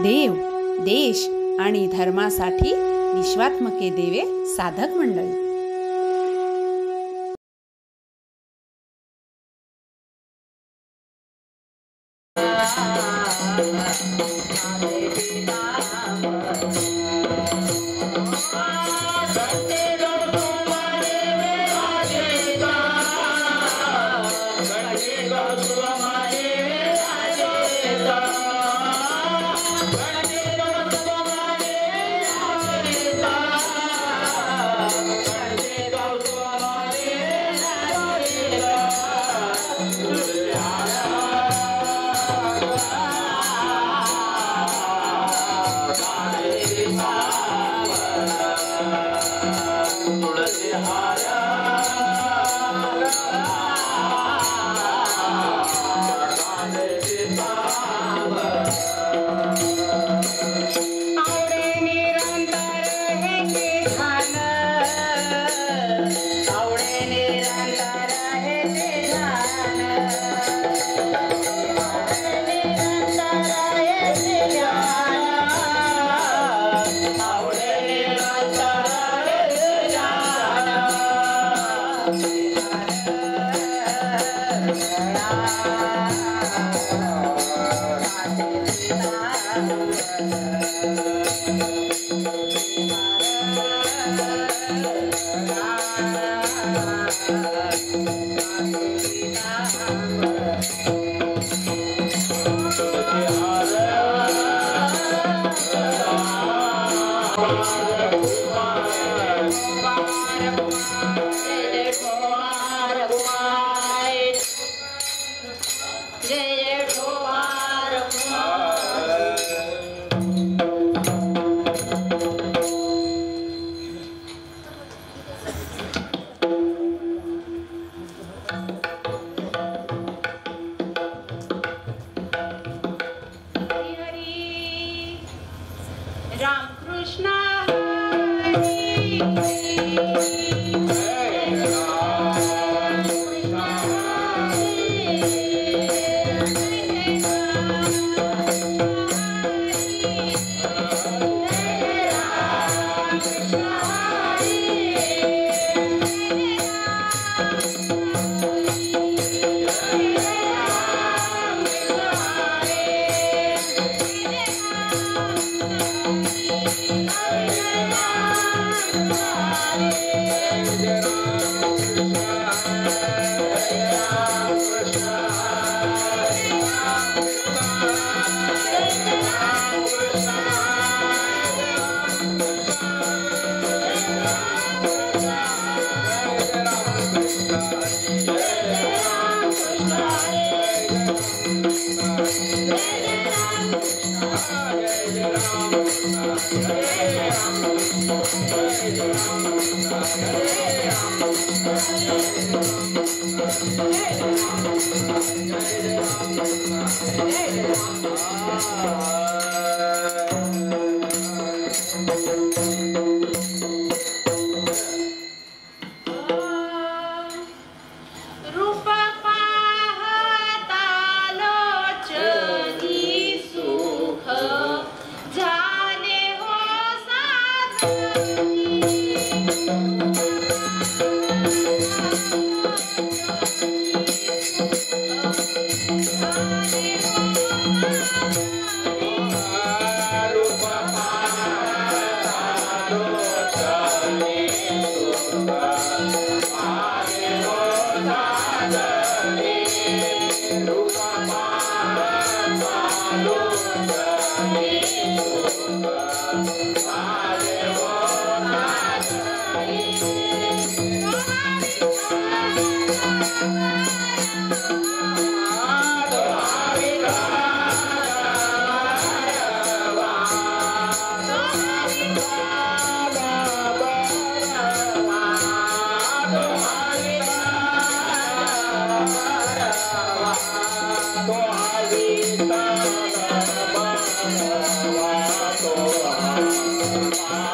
देव, देश आणि धर्मासाठी विश्वात्मके देवे साधक मंडळी. Bye.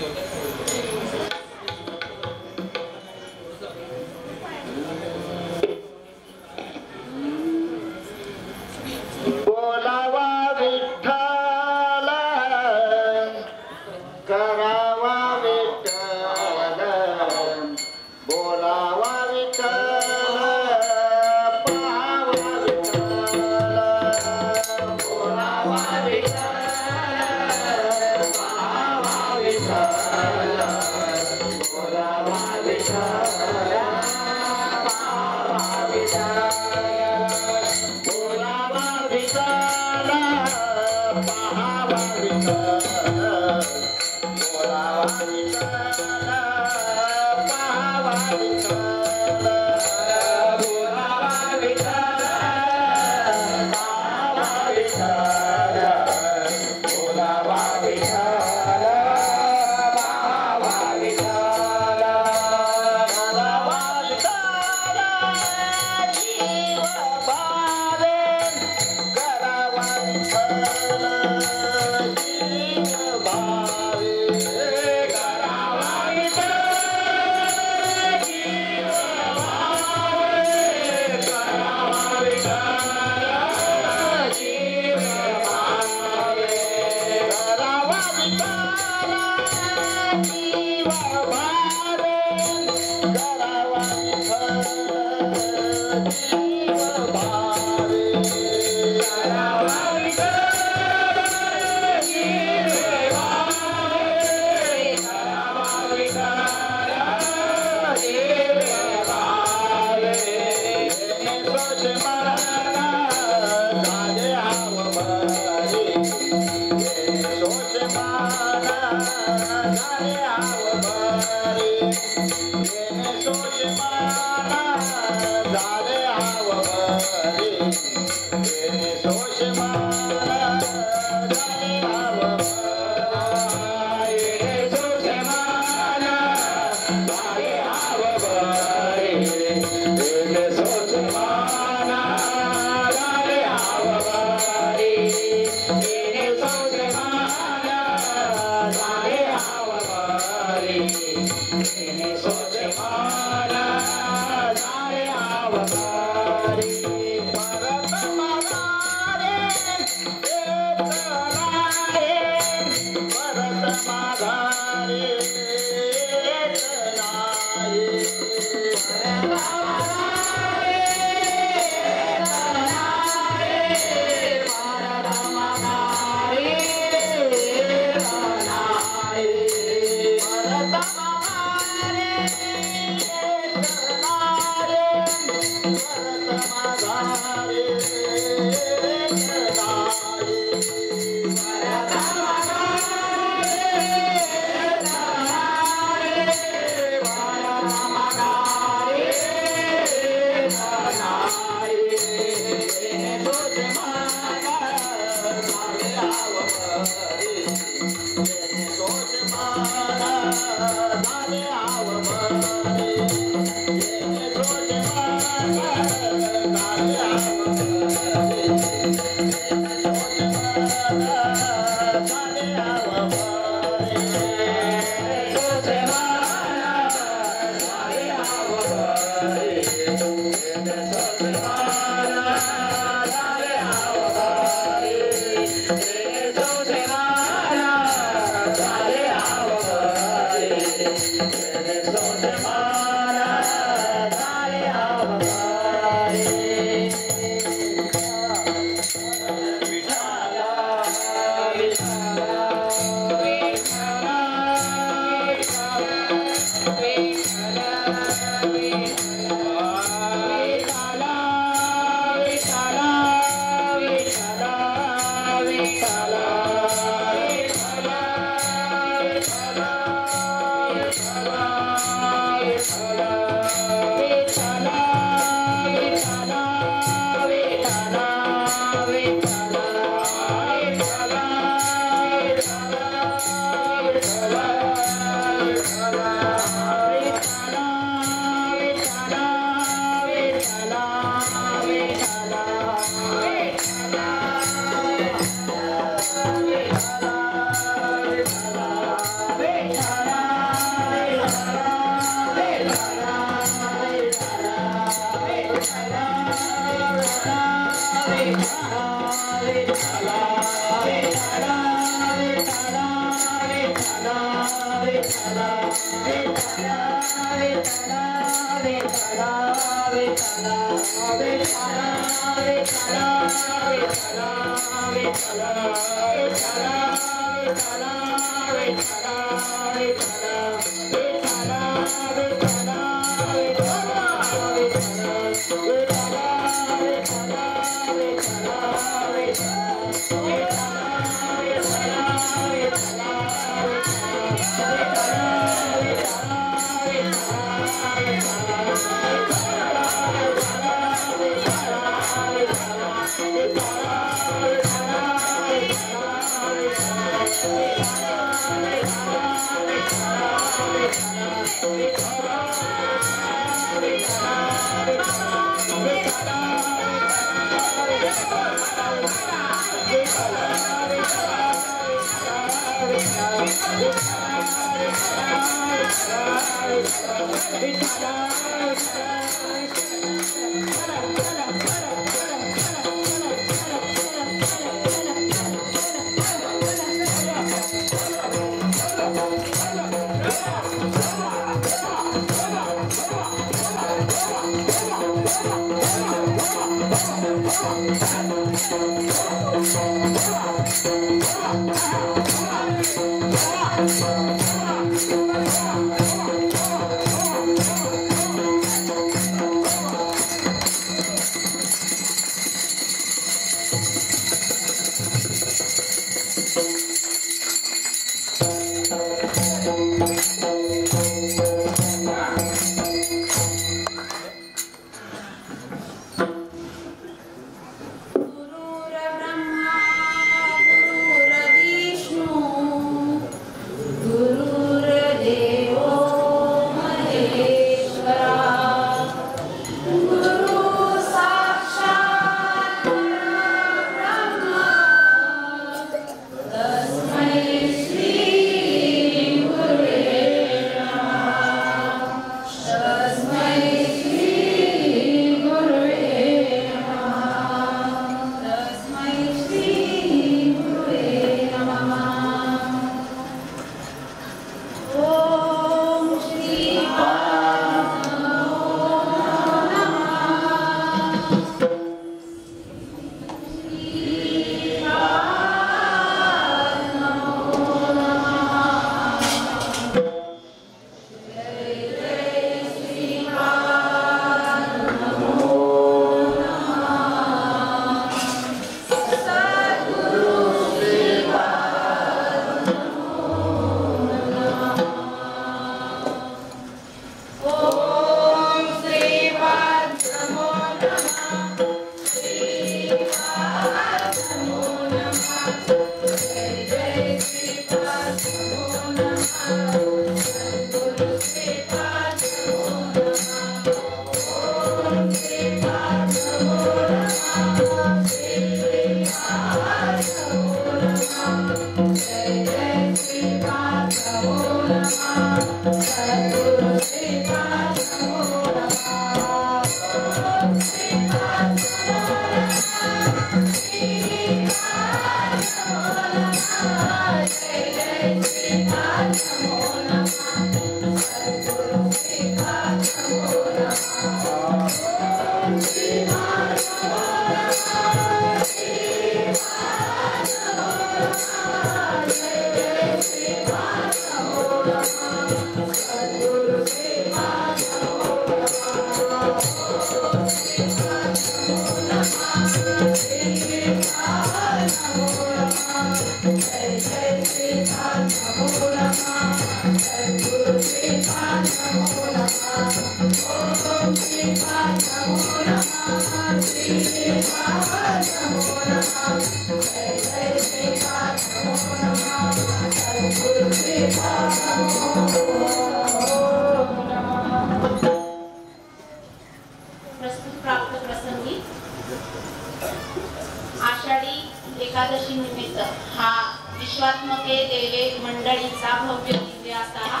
एकादशी निमित्त हा विश्वात्मके देवे मंडळीचा भव्य दिव्य असा हा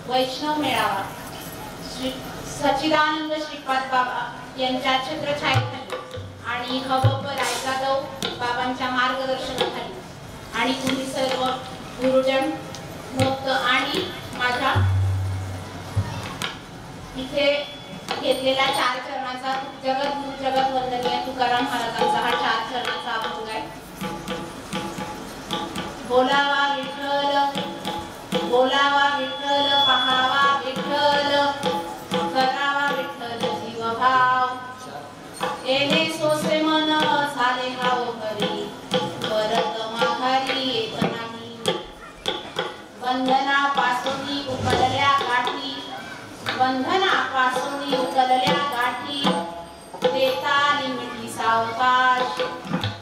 वैष्णव मेळावा श्री सच्चिदानंद श्रीपाद बाबा यांच्या छत्रछायेखाली आणि हबप रायजादव बाबांच्या मार्गदर्शनाखाली आणि तुम्ही सर्व गुरुजन भक्त आणि माझ्या इथे घेतलेला 4 चरणाचा जगत वंदनीय तुकाराम महाराजांचा हा 4 चरणाचा अभंग आहे. बोलावा विठ्ठल, बोलावा विठ्ठल, पहावा विठ्ठल, करावा विठ्ठल जीवभाव. येणे सोसे मन झाले हाव घरी, परत माघारी येत नाही. बंधनापासून उकलल्या गाठी, बंधनापासून उकलल्या गाठी, देता आली मिठी सावकाश.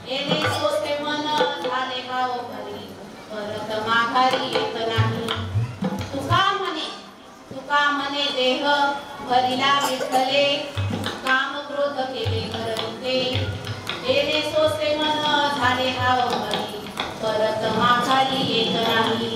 येणे सोसे मन झाले हाव घरी, परत माघारी येत नाही. तुका म्हणे देह भरिला विठ्ठले, काम क्रोध केले करते. येणे सोसे मन झाले हाव घरी, परत माघारी येत नाही.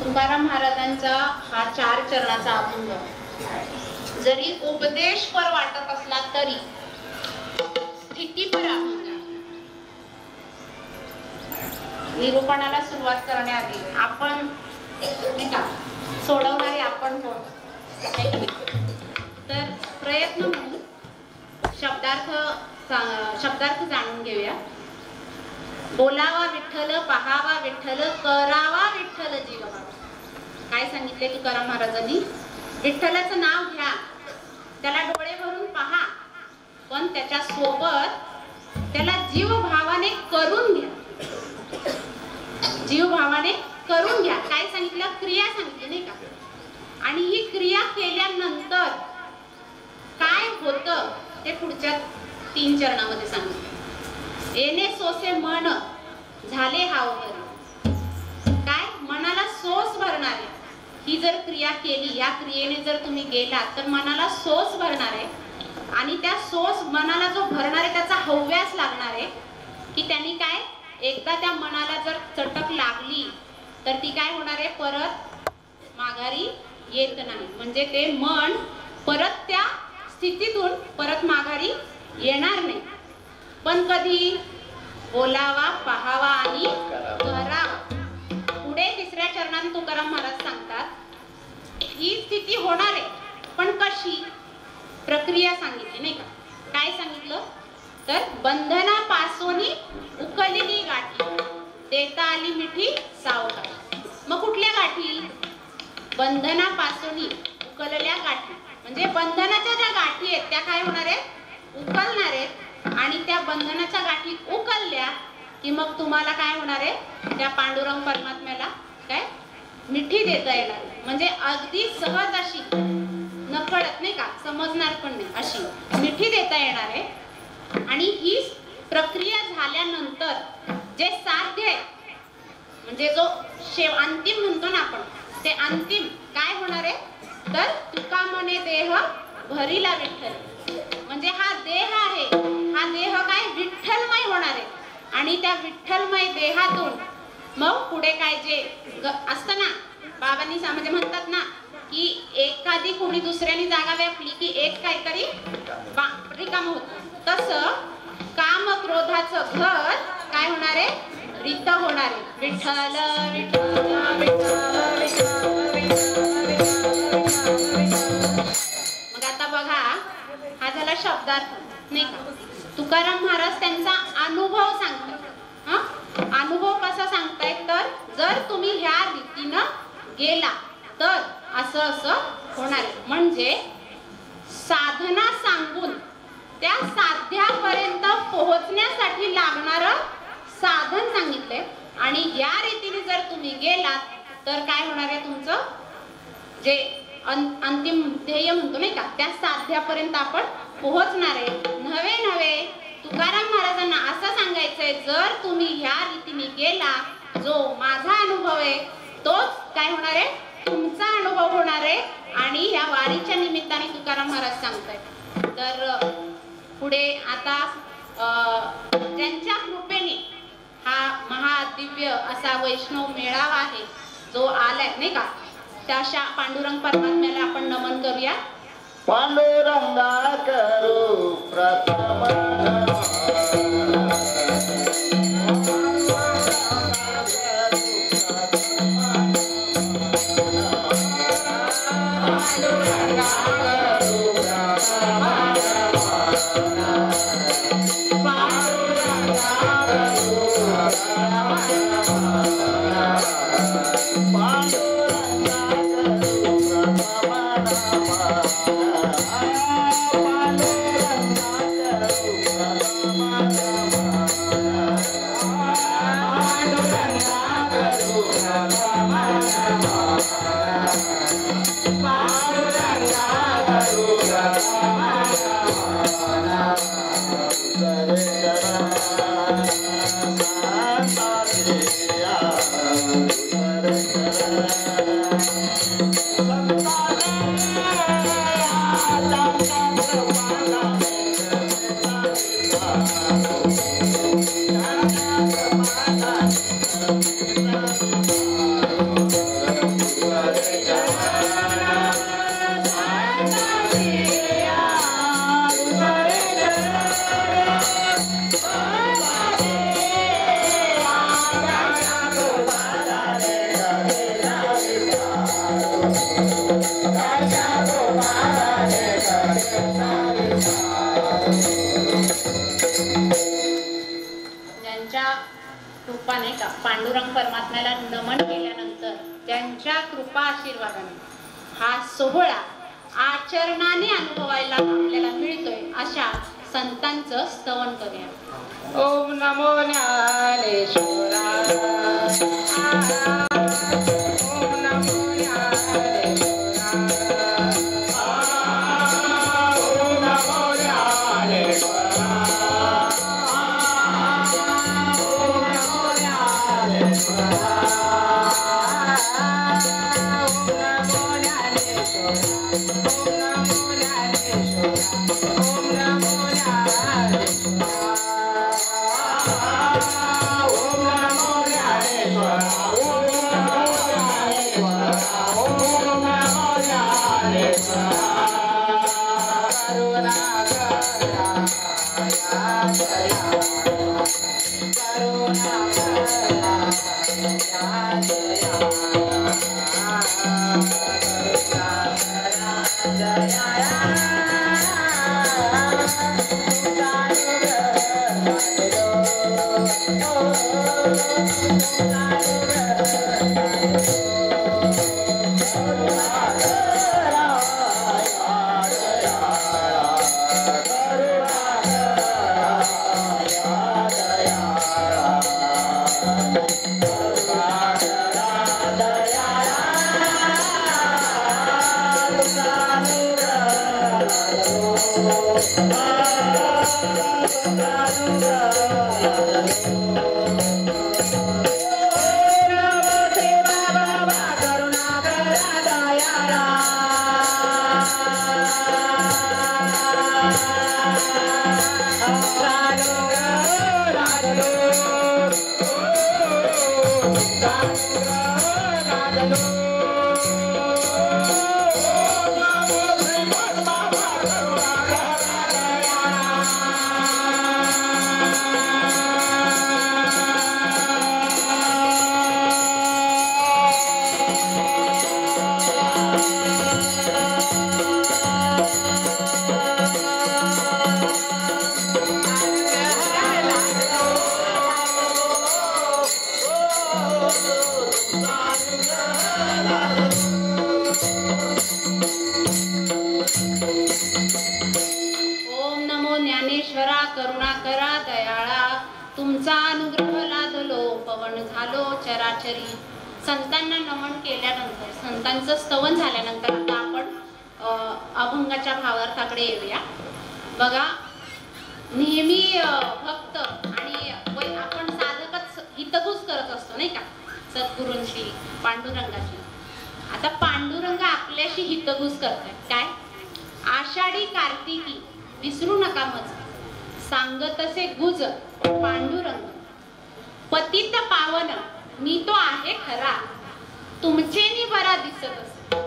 तुकाराम महाराजांचा हा 4 चरणाचा अभंग जरी उपदेशपर वाटत असला तरी स्थितीपर अभंग. निरूपणाला सुरुवात करण्याआधी आपण सोडवणारे आपण तर प्रयत्न म्हणून शब्दार्थ जाणून घेऊया. बोलावा विठ्ठल, पहावा विठ्ठल, करावा विठ्ठल जीवभाव. काय सांगितले तुकाराम महाराजांनी? विठ्ठलाचं नाव घ्या, त्याला डोळे भरून पहा, पण त्याच्या सोबत त्याला जीव भावाने करून घ्या. जीव भावाने करून घ्या. काय सांगितलं? क्रिया सांगितली नाही का? आणि ही क्रिया केल्यानंतर काय होतं ते पुढच्या 3 चरणामध्ये सांगितलं. येणे सोसे मन झाले हाव घरी. काय? मनाला सोस भरणारे ही जर क्रिया केली, या क्रियेने जर तुम्ही गेलात तर मनाला सोस भरणार आहे. आणि त्या सोस मनाला जो भरणार आहे त्याचा हव्यास लागणार आहे की त्यांनी काय, एकदा त्या मनाला जर चटक लागली तर ती काय होणार आहे, परत माघारी येत नाही. म्हणजे ते मन परत त्या स्थितीतून परत माघारी येणार नाही. पण कधी? बोलावा, पहावा आणि करावा. पुढे 3ऱ्या चरणात तुकाराम महाराज सांगतात ही स्थिती होणार आहे, पण कशी? प्रक्रिया सांगितली नाही का? काय सांगितलं? तर बंधनापासून उकललेली गाठी, देता आली मिठी सावकाश. मग कुठल्या गाठी? बंधनापासून उकलल्या गाठी. म्हणजे बंधनाच्या ज्या गाठी आहेत त्या काय होणार आहेत? उकलणार आहेत. आणि त्या बंधनाच्या गाठी उकलल्या की मग तुम्हाला काय होणार आहे? त्या पांडुरंग परमात्म्याला काय मिठी देता येणार. म्हणजे अगदी सहज अशी, नकळत नाही का, समजणार पण नाही अशी मिठी देता येणार आहे. आणि ही प्रक्रिया झाल्यानंतर जे साध्य आहे, म्हणजे जो अंतिम म्हणतो ना आपण, ते अंतिम काय होणार आहे? तर तुका म्हणे देह भरिला विठ्ठल. म्हणजे हा देह आहे, हा देह काय विठ्ठलमय होणार आहे. आणि त्या विठ्ठलमय देहातून मग पुढे काय जे असतं ना, बाबांनी म्हणजे म्हणतात ना की एखादी कोणी दुसऱ्यानी जागा व्यापली की एक काहीतरी रिकाम होतं. तसं काम क्रोधाचं घर काय होणार आहे? रित होणार आहे. विठ्ठल विठ्ठल मग आता बघा, हा झाला शब्दार्थ नाही का? तुकाराम महाराज त्यांचा अनुभव सांगतात. अनुभव कसा सांगतायत? तर जर तुम्ही ह्या रीतीनं गेला तर असं असं होणार आहे. म्हणजे साधना सांगून त्या साध्यापर्यंत पोहोचण्यासाठी लागणारं साधन सांगितलंय. आणि या रीतीने जर तुम्ही गेलात तर काय होणार आहे? तुमचं जे अंतिम ध्येय म्हणतो नाही का, त्या साध्यापर्यंत आपण पोहोचणार आहे. नव्हे तुकाराम महाराजांना असं सांगायचंय, जर तुम्ही ह्या रीतीने गेला, जो माझा अनुभव आहे तोच काय होणार आहे? तुमचा अनुभव होणार आहे. आणि या वारीच्या निमित्ताने तुकाराम महाराज सांगतायत. तर पुढे आता ज्यांच्या कृपेने हा महादिव्य असा वैष्णव मेळावा आहे जो आलाय नाही का, त्या पांडुरंग परमात्म्याला आपण नमन करूया. पांडुरंगा करू प्रथम कृपा नाही का, पांडुरंग परमात्म्याला नमन केल्यानंतर त्यांच्या कृपा आशीर्वादाने हा सोहळा आचरणाने अनुभवायला आपल्याला मिळतोय अशा संतांचं स्तवन करूया. ओम नमो ज्ञानेश्वराय. ओम नमो ज्ञानेश्वराय. ओम नमो ज्ञानेश्वराय. संतांना नमन केल्यानंतर, संतांचं स्तवन झाल्यानंतर आता आपण अभंगाच्या भावार्थाकडे येऊया. बघा, नेहमी भक्त आणि आपण साधकच हितगुज करत असतो नाही का, सद्गुरूंशी, पांडुरंगाशी. आता पांडुरंग आपल्याशी हितगुज करतायत. काय? आषाढी कार्तिकी विसरू नका मज, सांगतसे गुज पांडुरंग, पतित पावन मी तो आहे खरा, तुमचे नि बरा दिसत असे.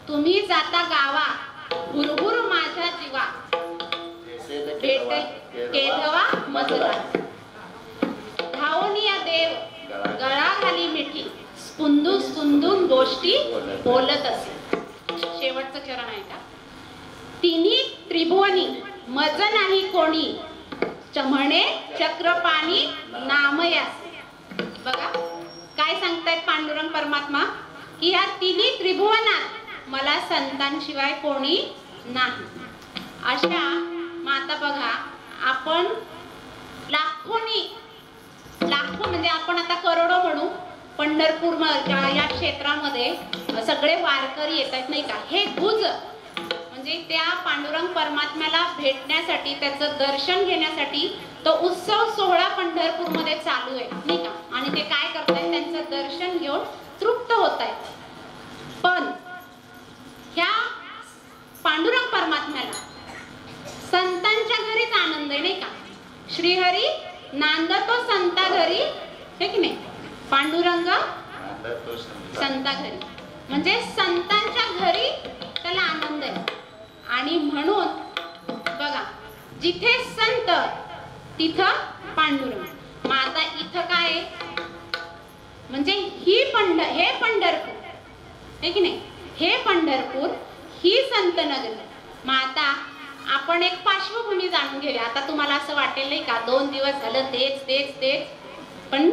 तुम्ही जाता गावा हुरहुर माझ्या जीवा, भेट केधवा मजला, धावनिया देव गळा घाली मिठी, स्पुंदून स्पुंदून गोष्टी बोलत असे. शेवटचं चरण आहे का. तिन्ही त्रिभुवनी मज नाही कोणी, म्हणे चक्रपाणी नामयास. बघा काय सांगतायत पांडुरंग परमात्मा की या तिन्ही त्रिभुवनात मला संतांशिवाय कोणी नाही. अशा माता बघा आपण लाखो म्हणजे आपण आता करोडो म्हणू, पंढरपूर या क्षेत्रामध्ये सगळे वारकरी येत आहेत नाही का. हे गुज म्हणजे त्या पांडुरंग परमात्म्याला भेटण्यासाठी, त्याचं दर्शन घेण्यासाठी तो उत्सव सोहळा पंढरपूरमध्ये चालू आहे नाही का. आणि ते काय करतायत, त्यांचं दर्शन घेऊन तृप्त होत आहेत. पण ह्या पांडुरंग परमात्म्याला संतांच्या घरीच आनंद आहे नाही का. श्रीहरी नांदतो संता घरी, हे की नाही. पांडुरंग संता घरी म्हणजे संतांच्या घरी त्याला आनंद आहे. आणि म्हणून बघा जिथे संत तिथं पांडुरंग. मग आता इथं काय म्हणजे हे पंढरपूर आहे की नाही. हे पंढरपूर ही संत नगरी. मग आता आपण एक पार्श्वभूमी जाणून घेऊया. आता तुम्हाला असं वाटेल नाही का 2 दिवस झालं तेच तेच तेच, पण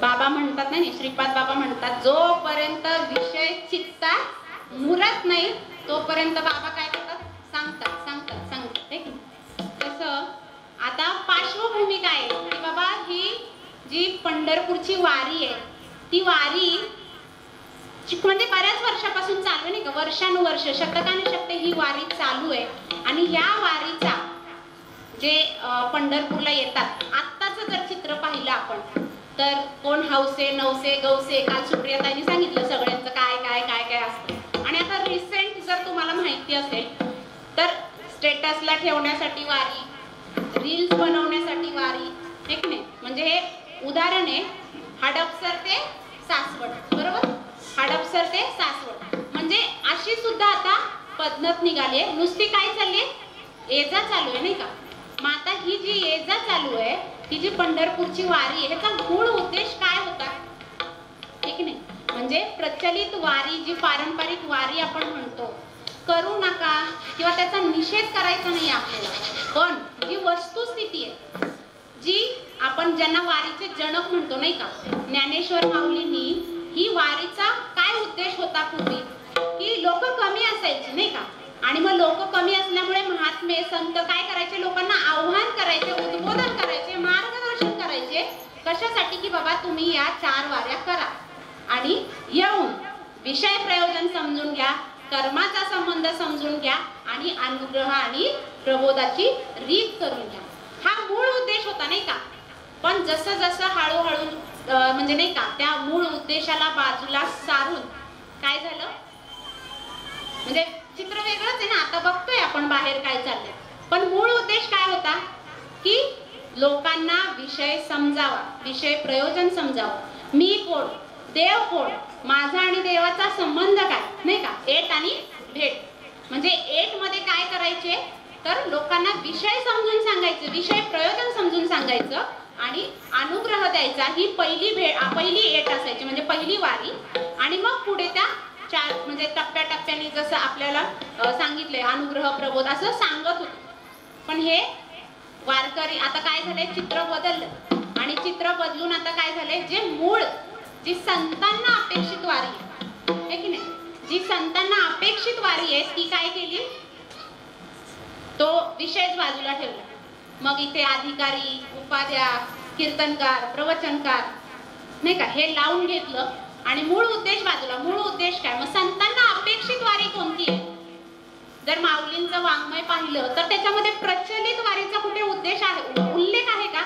बाबा म्हणतात नाही, श्रीपाद बाबा म्हणतात जोपर्यंत विषय चित्तात मुरत नाही तोपर्यंत बाबा काय करतात, सांगतात. तसं आता पार्श्वभूमी काय आहे की बाबा ही जी पंढरपूरची वारी आहे ती वारी म्हणजे बऱ्याच वर्षापासून चालू आहे नाही का. वर्षानुवर्ष शतकानुशतके ही वारी चालू आहे. आणि या वारीचा जे पंढरपूरला येतात आत्ताचं जर चित्र पाहिलं आपण तर कोण हौसे नवसे गौसे, काल सुप्रियाताईंनी सांगितलं सगळ्यांचं काय काय काय काय असतं. आणि आता रिसेंट जर तुम्हाला माहिती असेल तर स्टेटसला ठेवण्यासाठी वारी, रील्स बनवण्यासाठी वारी, ठीक नाही. म्हणजे हे उदाहरण आहे हडपसर ते सासवड, बरोबर. हडपसर ते सासवड म्हणजे अशी सुद्धा आता पद्धत निघाली आहे. नुसती काय चालली आहे, ये-जा चालू आहे नाही का. मग आता ही जी ये-जा चालू आहे ही जी पंढरपूरची वारी आहे ह्याचा मूळ उद्देश काय होता, ठीक नाही. म्हणजे प्रचलित वारी जी पारंपरिक वारी आपण म्हणतो करू नका किंवा त्याचा निषेध करायचा नाही आपल्याला. पण जी वस्तुस्थिती आहे जी आपण ज्यांना वारीचे जनक म्हणतो नाही का, ज्ञानेश्वर माऊलींनी ही वारीचा काय उद्देश होता पूर्वी की लोक कमी असायची नाही का. आणि मग लोक कमी असल्यामुळे महात्मे संत काय करायचे, लोकांना आव्हान करायचे, उद्बोधन करायचे, मार्गदर्शन करायचे. कशासाठी की बाबा तुम्ही या 4 वाऱ्या करा आणि येऊन विषय प्रयोजन समजून घ्या, कर्माचा संबंध समजून घ्या आणि अनुग्रह आणि प्रबोधाची रीत करून घ्या. हा मूळ उद्देश होता नाही का. पण जसं जसं हळूहळू म्हणजे नाही का त्या मूळ उद्देशाला बाजूला सारून काय झालं, म्हणजे चित्र वेगळंच आहे ना. आता बघतोय आपण बाहेर काय चाललंय, पण मूळ उद्देश काय होता की लोकांना विषय समजावा, विषय प्रयोजन समजावं. मी कोण, देव कोण, माझा आणि देवाचा संबंध काय नाही का. एट आणि भेट म्हणजे एट मध्ये काय करायचे तर लोकांना विषय समजून सांगायचे, विषय प्रयोजन समजून सांगायचं आणि अनुग्रह द्यायचा. ही पहिली एट असायची म्हणजे पहिली वारी. आणि मग पुढे त्या 4 म्हणजे टप्प्याटप्प्याने जसं आपल्याला सांगितलंय अनुग्रह प्रबोध असं सांगत होत. पण हे वारकरी आता काय झालंय, चित्र बदललं. आणि चित्र बदलून आता काय झालंय, जे मूळ जी संतांना अपेक्षित वारी आहे की नाही, जी संतांना अपेक्षित वारी आहे ती काय केली, तो विषयच बाजूला ठेवला. मग इथे अधिकारी, उपाध्या, कीर्तनकार, प्रवचनकार नाही का हे लावून घेतलं आणि मूळ उद्देश बाजूला. मूळ उद्देश काय, मग संतांना अपेक्षित वारी कोणती आहे. जर माऊलींचं वाङ्मय पाहिलं तर त्याच्यामध्ये प्रचलित वारीचा कुठे उद्देश आहे, उल्लेख आहे का.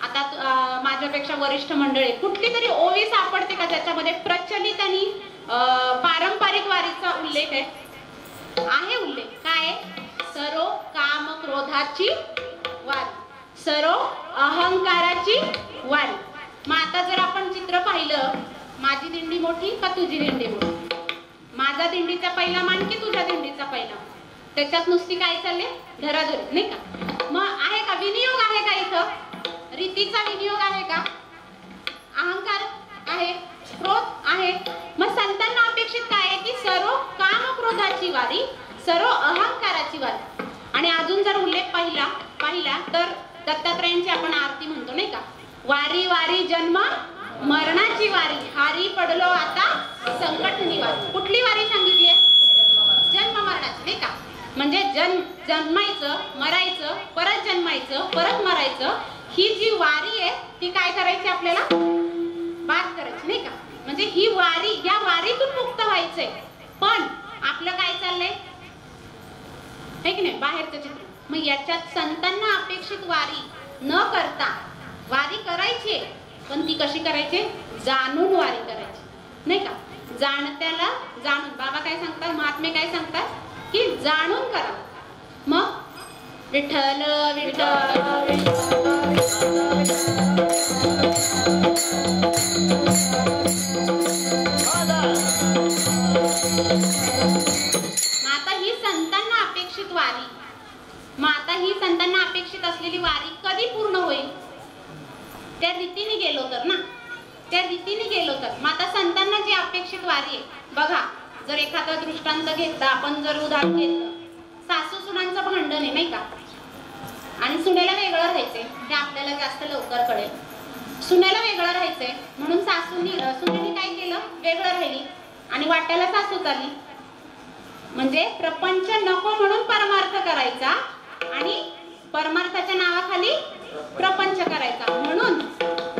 आता माझ्यापेक्षा वरिष्ठ मंडळी कुठली तरी ओवी सापडते का त्याच्यामध्ये प्रचलित आणि पारंपरिक वारीचा उल्लेख आहे. उल्लेख काय, सरो काम क्रोधाची वारी, सरो अहंकाराची वारी. मग आता जर आपण चित्र पाहिलं, माझी दिंडी मोठी का तुझी दिंडी मोठी, माझा दिंडीचा पहिला मान की तुझ्या दिंडीचा पहिला, त्याच्यात नुसती काय चालले धराधरी, नाही का? मग आहे का विनियोग, आहे का इथं रीतीचा विनियोग आहे का? अहंकार आहे, क्रोध आहे. मग संतांना अपेक्षित काय आहे की सरो काम क्रोधाची वारी, सरो अहंकाराची वारी. आणि अजून जर उल्लेख पाहिला तर दत्तात्रयांची आपण आरती म्हणतो, नाही का? वारी वारी जन्म मरणाची वारी, हारी पडलो आता संकट निवारी. कुठली वारी सांगितली आहे? जन्म मरणाची, नाही का? म्हणजे जन्मायचं, मरायचं, परत जन्मायचं, परत मरायचं, ही जी वारी आहे ती काय करायची आपल्याला? बाद करायची, नाही का? म्हणजे ही वारी, या वारीतून मुक्त व्हायचंय. पण आपलं काय चाललंय है की नाही, बाहेरचं चित्र. मग याच्यात संतांना अपेक्षित वारी न करता, वारी करायची पण ती कशी करायची? जाणून वारी करायची, नाही का? जाणत्याला जाणून. बाबा काय सांगतात, महात्मे काय सांगतात की जाणून करा. मग विठ्ठल विठ्ठल आता ही संतांना अपेक्षित वारी, मग आता ही संतांना अपेक्षित असलेली वारी कधी पूर्ण होईल? त्या रीतीने गेलो तर ना, त्या रीतीने गेलो तर. मग आता संतांना जी अपेक्षित वारी आहे बघा, जर एखादा दृष्टांत घेतला आपण, जर उदाहरण घेतलं, सासू सुनांचं भांडण आहे, नाही का? आणि सुनेला वेगळं राहायचंय, हे आपल्याला जास्त लवकर कळेल. सुनेला वेगळं राहायचंय म्हणून सुनेने काय केलं? वेगळं राहिली आणि वाट्याला सासूच आली. म्हणजे प्रपंच नको म्हणून परमार्थ करायचा आणि परमार्थाच्या नावाखाली प्रपंच करायचा. म्हणून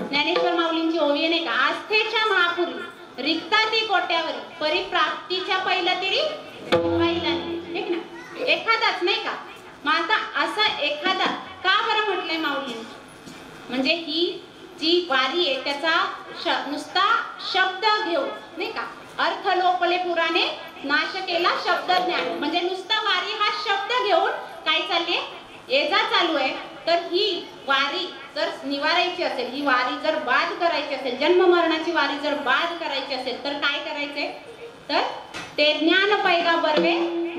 ज्ञानेश्वर माऊलींची ओवी नाही का, आस्थेच्या महापुरी रिक्ता ती कोट्यावरी, परिप्राप्तीच्या पहिला तिरी पहिला, ठीक ना? एखादाच, नाही का? मग आता असा एखादा का बरं म्हटलंय माऊली? म्हणजे ही जी वारी आहे त्याचा नुसता शब्द घेऊन, नाही का, अर्थ लोपले पुराणे नाश केला शब्द ज्ञान. म्हणजे नुसता वारी हा शब्द घेऊन काय चालले, ये जा चालू आहे. तर ही वारी जर निवारायची असेल, ही वारी जर बाद करायची असेल, जन्म मरणाची वारी जर बाद करायची असेल तर काय करायचंय? तर ते ज्ञान पैगा बरवे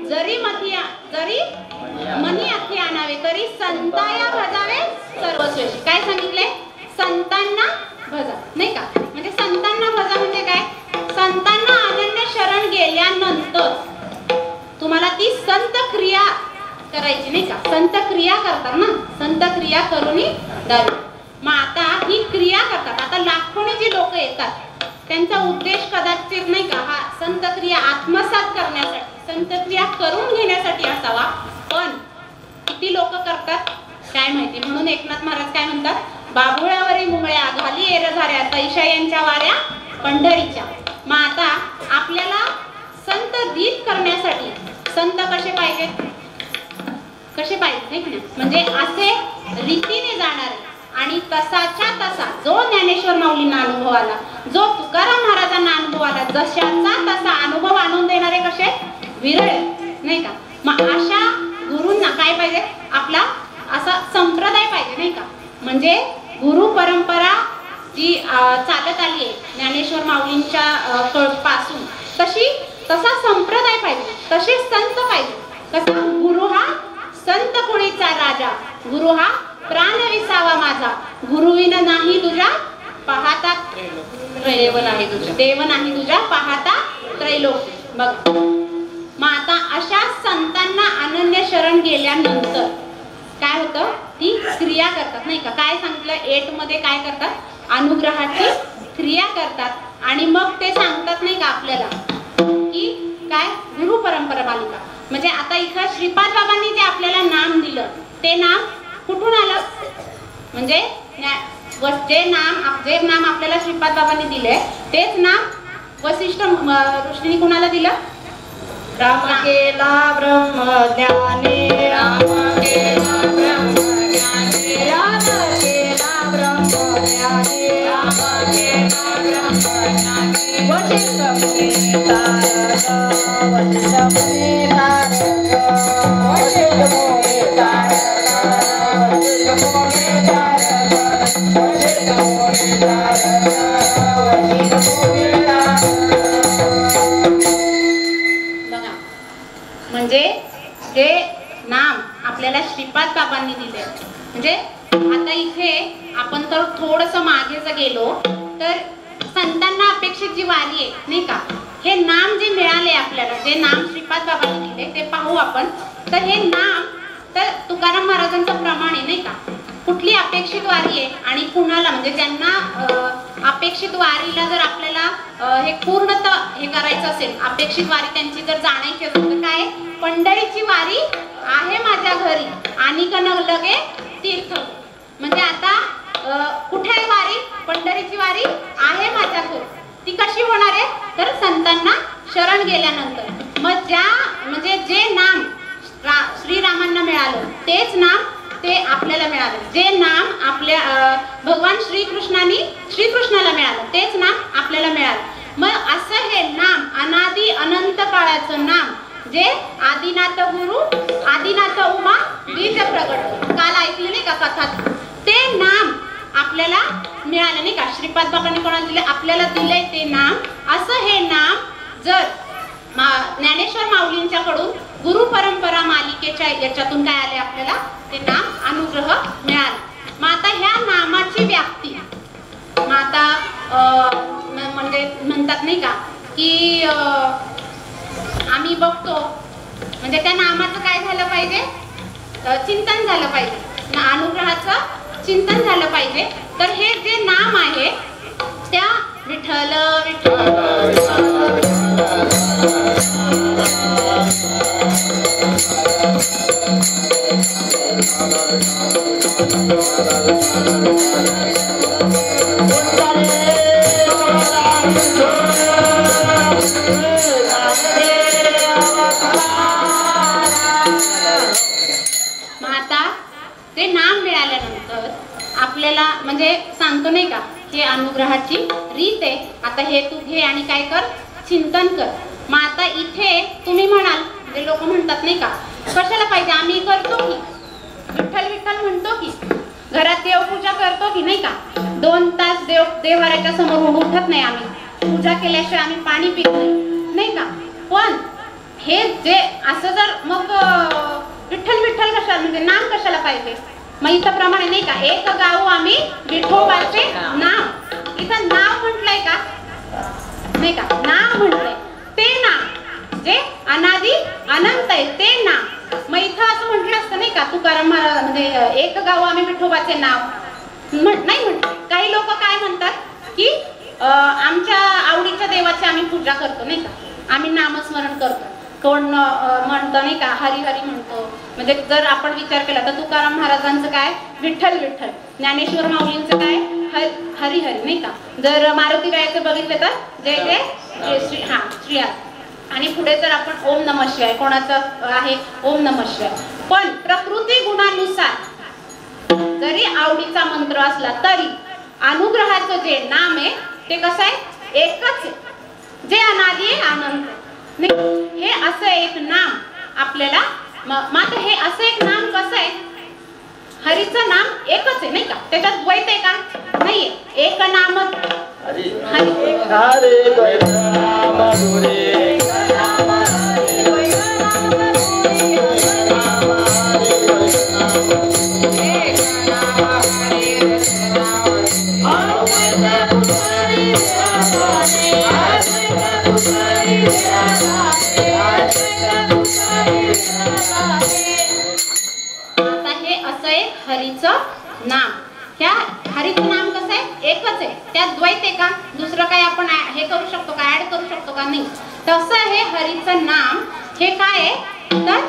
जरी मनी अथी आणावे, तरी संताया भजावे सर्वस्वेशी. काय सांगितलंय? संतांना भजा, नाही का? म्हणजे संतांना भजा म्हणजे काय? संतांना अनन्य शरण गेल्यानंतर तुम्हाला ती संत क्रिया करायची, नाही का? संत क्रिया करतात ना, संत क्रिया करून द्यावी. मग आता ही क्रिया करतात. आता लाखोनी जी लोक येतात त्यांचा उद्देश कदाचित, नाही का, हा संत क्रिया आत्मसात करण्यासाठी, संत क्रिया करून घेण्यासाठी असावा. पण किती लोक करतात काय माहिती. म्हणून एकनाथ महाराज काय म्हणतात, बाभुळावरी मुंगळ्या घाली एरझाऱ्या झाऱ्या तैशा यांच्या वाऱ्या पंढरीच्या. मग आता आपल्याला संत दीप करण्यासाठी संत कसे पाहिजेत, कसे पाहिजे, म्हणजे असे रीतीने जाणारे आणि तसाच्या तसा जो ज्ञानेश्वर माऊलींना अनुभव आला, जो तुकाराम महाराजांना अनुभव आला, जशाचा तसा अनुभव आणून देणारे कसे विरळ, नाही का? मग अशा गुरूंना काय पाहिजे, आपला असा संप्रदाय पाहिजे, नाही का? म्हणजे गुरु परंपरा जी चालत आली आहे ज्ञानेश्वर माऊलींच्या पासून, तसा संप्रदाय पाहिजे, तसे संत पाहिजे. कसा? गुरु हा संत कुळीचा राजा, गुरु हा प्राण विसावा माझा, गुरुविन नाही तुझ्या पाहता देव नाही तुझ्या, देव नाही तुझ्या पाहता त्रैलोक. बघ, मग आता अशा संतांना अनन्य शरण गेल्यानंतर काय होतं, ती क्रिया करतात, नाही का? काय सांगितलं 8 मध्ये काय करतात, अनुग्रहाची क्रिया करतात. आणि मग ते सांगतात, नाही का, आपल्याला की काय गुरु परंपरा बालिका. म्हणजे आता इथं श्रीपाद बाबांनी जे आपल्याला नाम दिलं ते नाम कुठून आलं, म्हणजे जे नाम आपल्याला श्रीपाद बाबांनी दिले तेच नाम वसिष्ठ ऋषींनी कुणाला दिलं, राम केला ब्रह्मज्ञानी, राम केला ब्रह्मज्ञानी, राम केला ब्रह्मज्ञानी, राम केला ब्रह्मज्ञानी. वशिष्ठ मुनी तारक, वशिष्ठ मुनी तारक, वशिष्ठ मुनी तारक. बघा, म्हणजे जे नाम आपल्याला श्रीपाद बाबांनी दिले, म्हणजे आता इथे आपण तर थोडंसं मागे जर गेलो तर संतांना अपेक्षित जी वारी आहे नाही का, हे नाम जे मिळाले आपल्याला, जे नाम श्रीपाद बाबांनी दिले ते पाहू आपण. तर हे नाम तर तुकाराम महाराजांचं प्रमाण आहे नाही का, कुठली अपेक्षित वारी आहे आणि कुणाला, म्हणजे ज्यांना अपेक्षित वारीला जर आपल्याला हे पूर्णतः हे करायचं असेल, अपेक्षित वारी त्यांची जर जाणायची असेल तर काय, पंढरीची वारी आहे माझ्या घरी आणि कन लगे तीर्थ. म्हणजे आता कुठे आहे वारी, पंढरीची वारी आहे माझ्या घरी. ती कशी होणार आहे तर संतांना शरण गेल्यानंतर. मग ज्या म्हणजे जे नाम श्रीरामांना मिळालं तेच नाम ते आपल्याला मिळालं, जे नाम आपल्या भगवान श्रीकृष्णाला मिळालं तेच नाम आपल्याला मिळालं. मग असं हे नाम अनादी अनंत काळाचं नाम, जे आदिनाथ गुरु आदिनाथ उमा बीज प्रगट, काल ऐकले नाही का कथा, ते नाम आपल्याला मिळालं नाही का, श्रीपाद बाबांनी कोणाला दिले, आपल्याला दिले ते नाम. असं हे नाम जर ज्ञानेश्वर माऊलींच्याकडून गुरु परंपरा मालिकेच्या याच्यातून काय आले आपल्याला, ते नाम अनुग्रह मिळाला. मग आता ह्या नामाची व्याप्ती, मग आता म्हणजे म्हणतात नाही का की आम्ही बघतो, म्हणजे त्या नामाचं काय झालं पाहिजे, चिंतन झालं पाहिजे, अनुग्रहाचं चिंतन झालं पाहिजे. तर हे जे नाम आहे त्या विठ्ठल आता ते नाम मिळाल्यानंतर आपल्याला म्हणजे सांगतो नाही का, हे अनुग्रहाची रीत आहे. आता हे तू घे आणि काय कर, चिंतन कर. मग आता इथे तुम्ही म्हणाल, म्हणजे लोक म्हणतात नाही का, कशाला पाहिजे, आम्ही करतो की विठ्ठल विठ्ठल म्हणतो की घरात देवपूजा करतो की नाही का, 2 तास देवाऱ्याच्या समोर उठत नाही आम्ही, पूजा केल्याशिवाय आम्ही पाणी पित नाही का. पण हे जे असं जर मग विठ्ठल विठ्ठल कशाला, म्हणजे नाम कशाला पाहिजे. मग इथं प्रमाणे नाही का, एक गाव आम्ही विठोबाचे नाव, इथं नाव म्हटलंय का नाही का, नाव म्हटलंय ते नाम जे अनादी अनंत आहे ते नाम. मग इथं असं म्हटलं असतं नाही का, तुकाराम महाराज म्हणजे एक गाव आम्ही विठोबाचे नाव नाही म्हटलं. काही लोक काय म्हणतात की आमच्या आवडीच्या देवाची आम्ही पूजा करतो नाही का, आम्ही नामस्मरण करतो. कोण म्हणतो नाही का हरी हरी म्हणतो. म्हणजे जर आपण विचार केला तर तुकाराम महाराजांचं काय विठ्ठल विठ्ठल, ज्ञानेश्वर माऊलींचं काय हरी हरी नाही का. जर मारुती गायचं बघितलं तर जय जय श्री श्री आणि पुढे जर आपण ओम नमः शिवाय, कोणाचं आहे ओम नमः शिवाय. पण प्रकृती गुणानुसार जरी आवडीचा मंत्र असला तरी अनुग्रहाचं जे नाम आहे ते कसं आहे, एकच आहे, जे अनादी आनंद नाही. हे असं एक नाम आपल्याला, मात्र हे असं एक नाम कसं आहे, हरीचं नाम एकच आहे नाही का, त्याच्यात द्वैत आहे का नाहीये, एक नाम हरी आता हे असं आहे हरीचं नाम. ह्या हरीचं नाम कसं आहे, एकच आहे, त्यात द्वैत आहे का, दुसरं काय आपण हे करू शकतो का, ऍड करू शकतो का, नाही. तसं हे हरीचं नाम हे काय आहे तर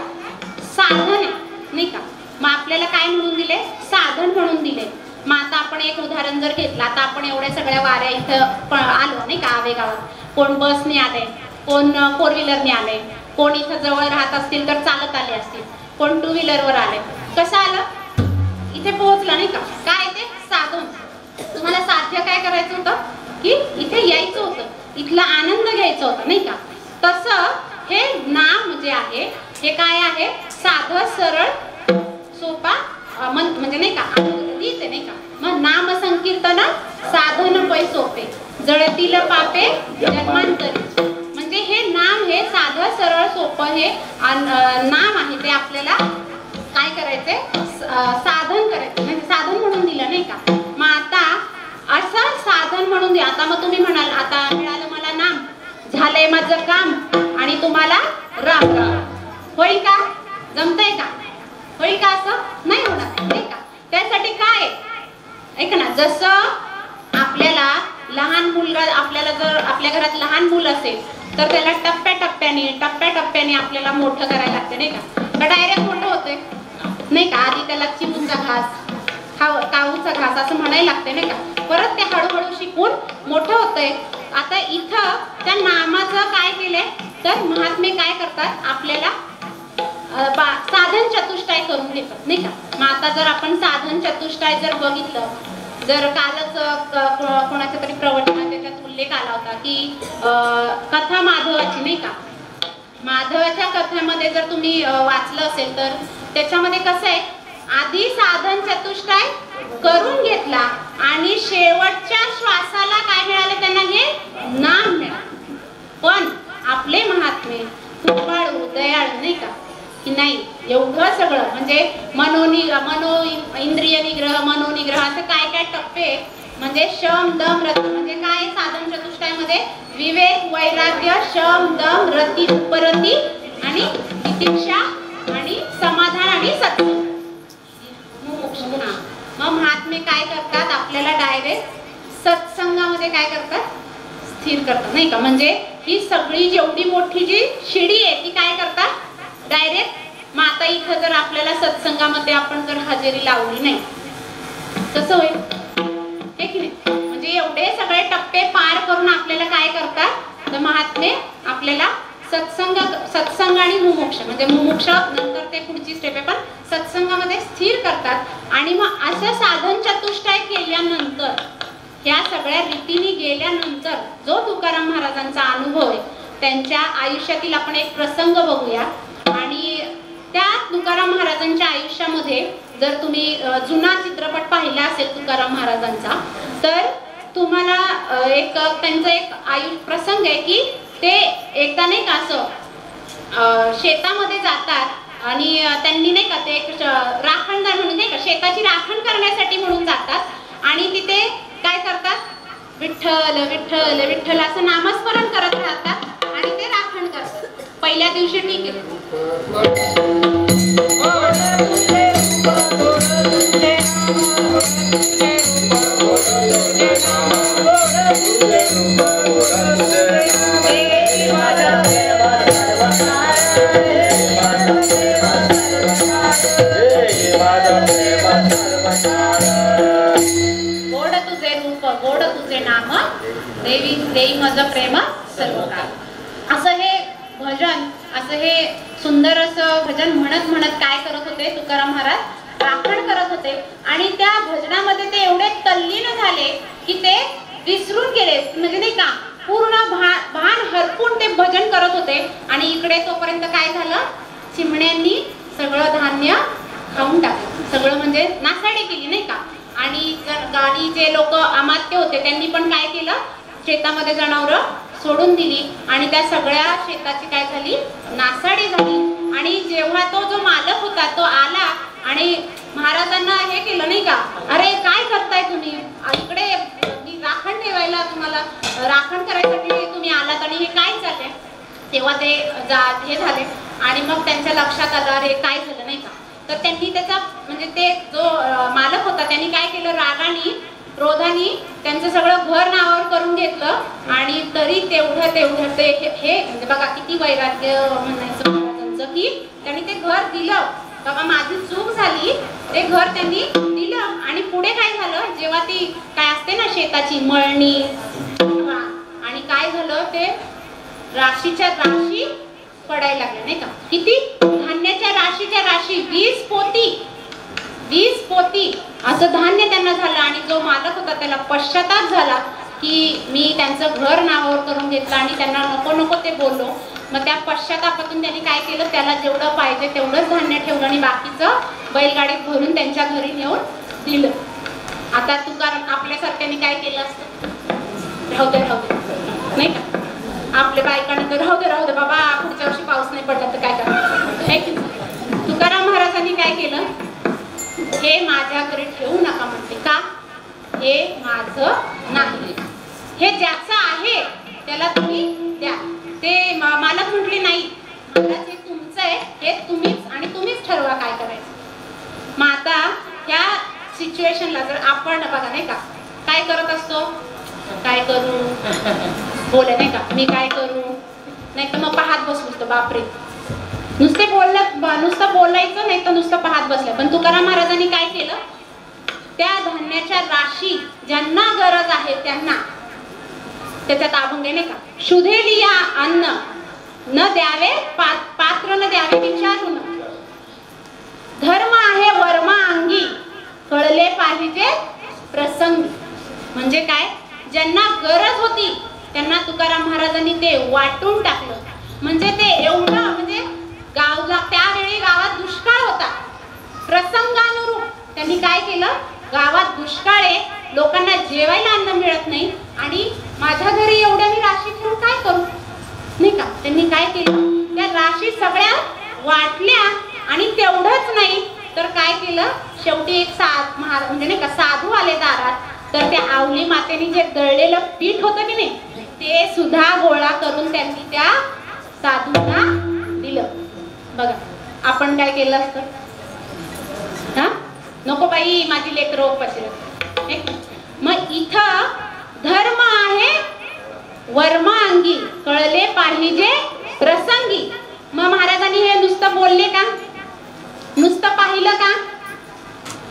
साधन आहे नाही का. मग आपल्याला काय म्हणून दिले, साधन म्हणून दिले. मग आता आपण एक उदाहरण जर घेतलं, आता आपण एवढ्या सगळ्या वाऱ्या इथं आलो नाही का आवे गावात, कोण बसने आले, कोण 4 व्हीलरने आले, कोण इथं जवळ राहत असतील तर चालत आले असतील, कोण 2 व्हीलरवर आले. कसं आलं, इथे पोहोचला नाही का, काय ते साधन. तुम्हाला साध्य काय करायचं होतं की इथे यायचं होतं, इथला आनंद घ्यायचा होता नाही का. तसं हे नाम जे आहे हे काय आहे, साधं सरळ सोपा म्हणजे नाही का लिहिते नाही का. मग नाम संकीर्तन साधन पै सोपे जळतील पापे जन्मांतरी. म्हणजे हे नाम हे साधं सरळ सोपं हे नाम आहे ते आपल्याला काय करायचंय साधन करायचं म्हणजे साधन म्हणून दिलं नाही का. मग आता असं साधन म्हणून द्या. आता मग तुम्ही म्हणाल आता मिळालं मला नाम झालंय माझं काम आणि तुम्हाला राम राम होईल का जमतंय का होईल का असं नाही होणार नाही का. त्यासाठी काय ऐक ना जसं आपल्याला लहान मुलगा आपल्याला जर आपल्या घरात लहान मुलं असेल तर त्याला टप्प्याटप्प्याने आपल्याला मोठं करायला लागतं नाही का डायरेक्ट मोठं होतंय नाही का. आधी त्याला चिमूचा घास काऊचा घास असं म्हणायला लागते नाही का. परत ते हळूहळू शिकून मोठं होतंय. आता इथं त्या नामाचं काय केलंय तर महात्मे काय करतात आपल्याला साधन चतुष्टय करून देतात नाही का. मग आता जर आपण साधन चतुष्टय जर बघितलं जर कालच कोणाच्या तरी प्रवचनात त्याच्यात उल्लेख आला होता की कथा माधवाची नाही का. माधवाच्या कथेमध्ये जर तुम्ही वाचलं असेल तर त्याच्यामध्ये कसं आहे आधी साधन चतुष्टय करून घेतला आणि शेवटच्या श्वासाला काय मिळालं त्यांना हे नाम मिळालं. पण आपले महात्मे कृपाळू दयाळू नाही का की नाही एवढं सगळं म्हणजे इंद्रिय निग्रह मनोनिग्रह असं काय काय टप्पे म्हणजे शम दम रती म्हणजे काय साधन चतुष्टयामध्ये विवेक वैराग्य शम दम रती उपरती आणि तितिक्षा आणि समाधान आणि सत्य मोक्ष. मग महात्मे काय करतात आपल्याला डायरेक्ट सत्संगामध्ये काय करतात स्थिर करतात नाही का. म्हणजे ही सगळी जेवढी मोठी जी शिडी आहे ती काय करतात डायरेक्ट. मग आता इथं जर आपल्याला सत्संगामध्ये आपण जर हजेरी लावली नाही कसं होईल हे की नाही. म्हणजे एवढे सगळे टप्पे पार करून आपल्याला काय करतात तर महात्मे आपल्याला सत्संग आणि मुमुक्ष म्हणजे मुमुक्ष नंतर ते पुढची स्टेप आहे पण सत्संगामध्ये स्थिर करतात. आणि मग असं साधन चतुष्टय केल्यानंतर ह्या सगळ्या रीतीने गेल्यानंतर जो तुकाराम महाराजांचा अनुभव आहे त्यांच्या आयुष्यातील आपण एक प्रसंग बघूया. आणि त्या तुकाराम महाराजांच्या आयुष्यामध्ये जर तुम्ही जुना चित्रपट पाहिला असेल तुकाराम महाराजांचा तर तुम्हाला एक त्यांचा एक प्रसंग आहे की ते एकदा नाही का असं शेतामध्ये जातात आणि त्यांनी नाही का ते एक राखणदार म्हणून नाही का शेताची राखण करण्यासाठी म्हणून जातात आणि तिथे काय करतात विठ्ठल विठ्ठल विठ्ठल असं नामस्मरण करत राहतात आणि ते राखण करतात. पहिल्या दिवशी ठीक आहे गोड तुझे रूप गोड तुझे नाम देवी देई मज प्रेम सर्व काळ. असं हे भजन असं हे सुंदर असं भजन म्हणत म्हणत काय करत होते तुकाराम महाराज राखण करत होते. आणि त्या भजनामध्ये ते एवढे तल्लीन झाले की ते विसरून गेले म्हणजे नाही का पूर्ण भान हरपून ते भजन करत होते. आणि इकडे तोपर्यंत काय झालं चिमण्यांनी सगळं धान्य खाऊन टाकलं सगळं म्हणजे नासाडी केली नाही का. आणि गाडी जे लोक अमात्य होते त्यांनी पण काय केलं शेतामध्ये जनावरं सोडून दिली आणि त्या सगळ्या शेताची काय झाली नासाडी झाली. आणि जेव्हा तो जो मालक होता तो आला आणि महाराजांना हे केलं नाही का अरे काय करताय तुम्ही इकडे मी राखण ठेवायला तुम्हाला राखण करायसाठी तुम्ही आलात आणि हे काय चाललंय. तेव्हा ते हे झाले आणि मग त्यांच्या लक्षात आलं अरे काय झालं नाही का. तर त्यांनी त्याचा म्हणजे ते जो मालक होता त्यांनी काय केलं रागाने क्रोधाने त्यांचं सगळं घर नावावर करून घेतलं. आणि तरी तेवढं ते हे म्हणजे बघा किती वैराग्य म्हणायचं महाराजांचं की त्यांनी ते घर दिलं. बाबा माझी चूक झाली ते घर त्यांनी दिलं. आणि पुढे काय झालं जेव्हा ती काय असते ना शेताची मळणी आणि काय झालं ते राशीच्या राशी पडायला लागल्या नाही का. किती धान्याच्या राशी 20 पोती असं धान्य त्यांना झालं. आणि जो मालक होता त्याला पश्चाताप झाला की मी त्यांचं घर नावावर करून घेतलं आणि त्यांना नको ते बोललो. मग त्या पश्चातापातून त्यांनी काय केलं त्याला जेवढं पाहिजे तेवढंच धान्य ठेवलं आणि बाकीचं बैलगाडीत भरून त्यांच्या घरी नेऊन दिलं. आता तुकाराम आपल्यासारख्याने काय केलं असतं? राहू दे नाही का? आपल्या बायकांना तर राहू दे बाबा, पुढच्या वर्षी पाऊस नाही पडला तर काय करायचं? तुकाराम महाराजांनी काय केलं? हे माझ्याकडे ठेवू नका म्हणते. का? हे माझं नाही, हे ज्याचं आहे त्याला तुम्ही द्या. ते मालक म्हटले नाही, महाराज हे तुमचं आहे, हे तुम्हीच ठरवा काय करायचं. मग आता ह्या सिच्युएशनला जर आपण बघा नाही का काय करत असतो, काय करू बोले नाही का, मी काय करू, नाही तर मग पाहत बसलो असतो. बापरे, नुसतं बोलायचं नाही तर नुसतं पाहत बसलं. पण तुकाराम महाराजांनी काय केलं? त्या धान्याच्या राशी ज्यांना गरज आहे त्यांना त्याच्यात अभंग नाही का, शुधेलिया अन्न न द्यावे पात्र न द्यावे विचारून, धर्म आहे वर्मा अंगी कळले पाहिजे प्रसंगी. म्हणजे काय? ज्यांना गरज होती त्यांना तुकाराम महाराजांनी ते वाटून टाकलं. म्हणजे ते एवढं म्हणजे त्यावेळी गावात दुष्काळ होता. प्रसंगानुरूप त्यांनी काय केलं? गावात दुष्काळ आहे, लोकांना जेवायला अन्न मिळत नाही आणि माझ्या घरी एवढ्या मी राशी ठेवून काय करू नाही का. त्यांनी काय केलं? त्या राशी सगळ्या वाटल्या आणि तेवढंच नाही तर काय केलं? शेवटी एक म्हणजे नाही का साधू आले दारात, तर त्या आवली मातेने जे दळलेलं पीठ होतं की नाही ते सुद्धा गोळा करून त्यांनी त्या साधूंना दिलं. बघा आपण काय केलं असतं? हा नको बाई माझी लेकरं उपाशी राहतात. मग इथं धर्म आहे वर्मा अंगी कळले पाहिजे प्रसंगी. मग महाराजांनी हे नुसतं बोलले का? नुसतं पाहिलं का?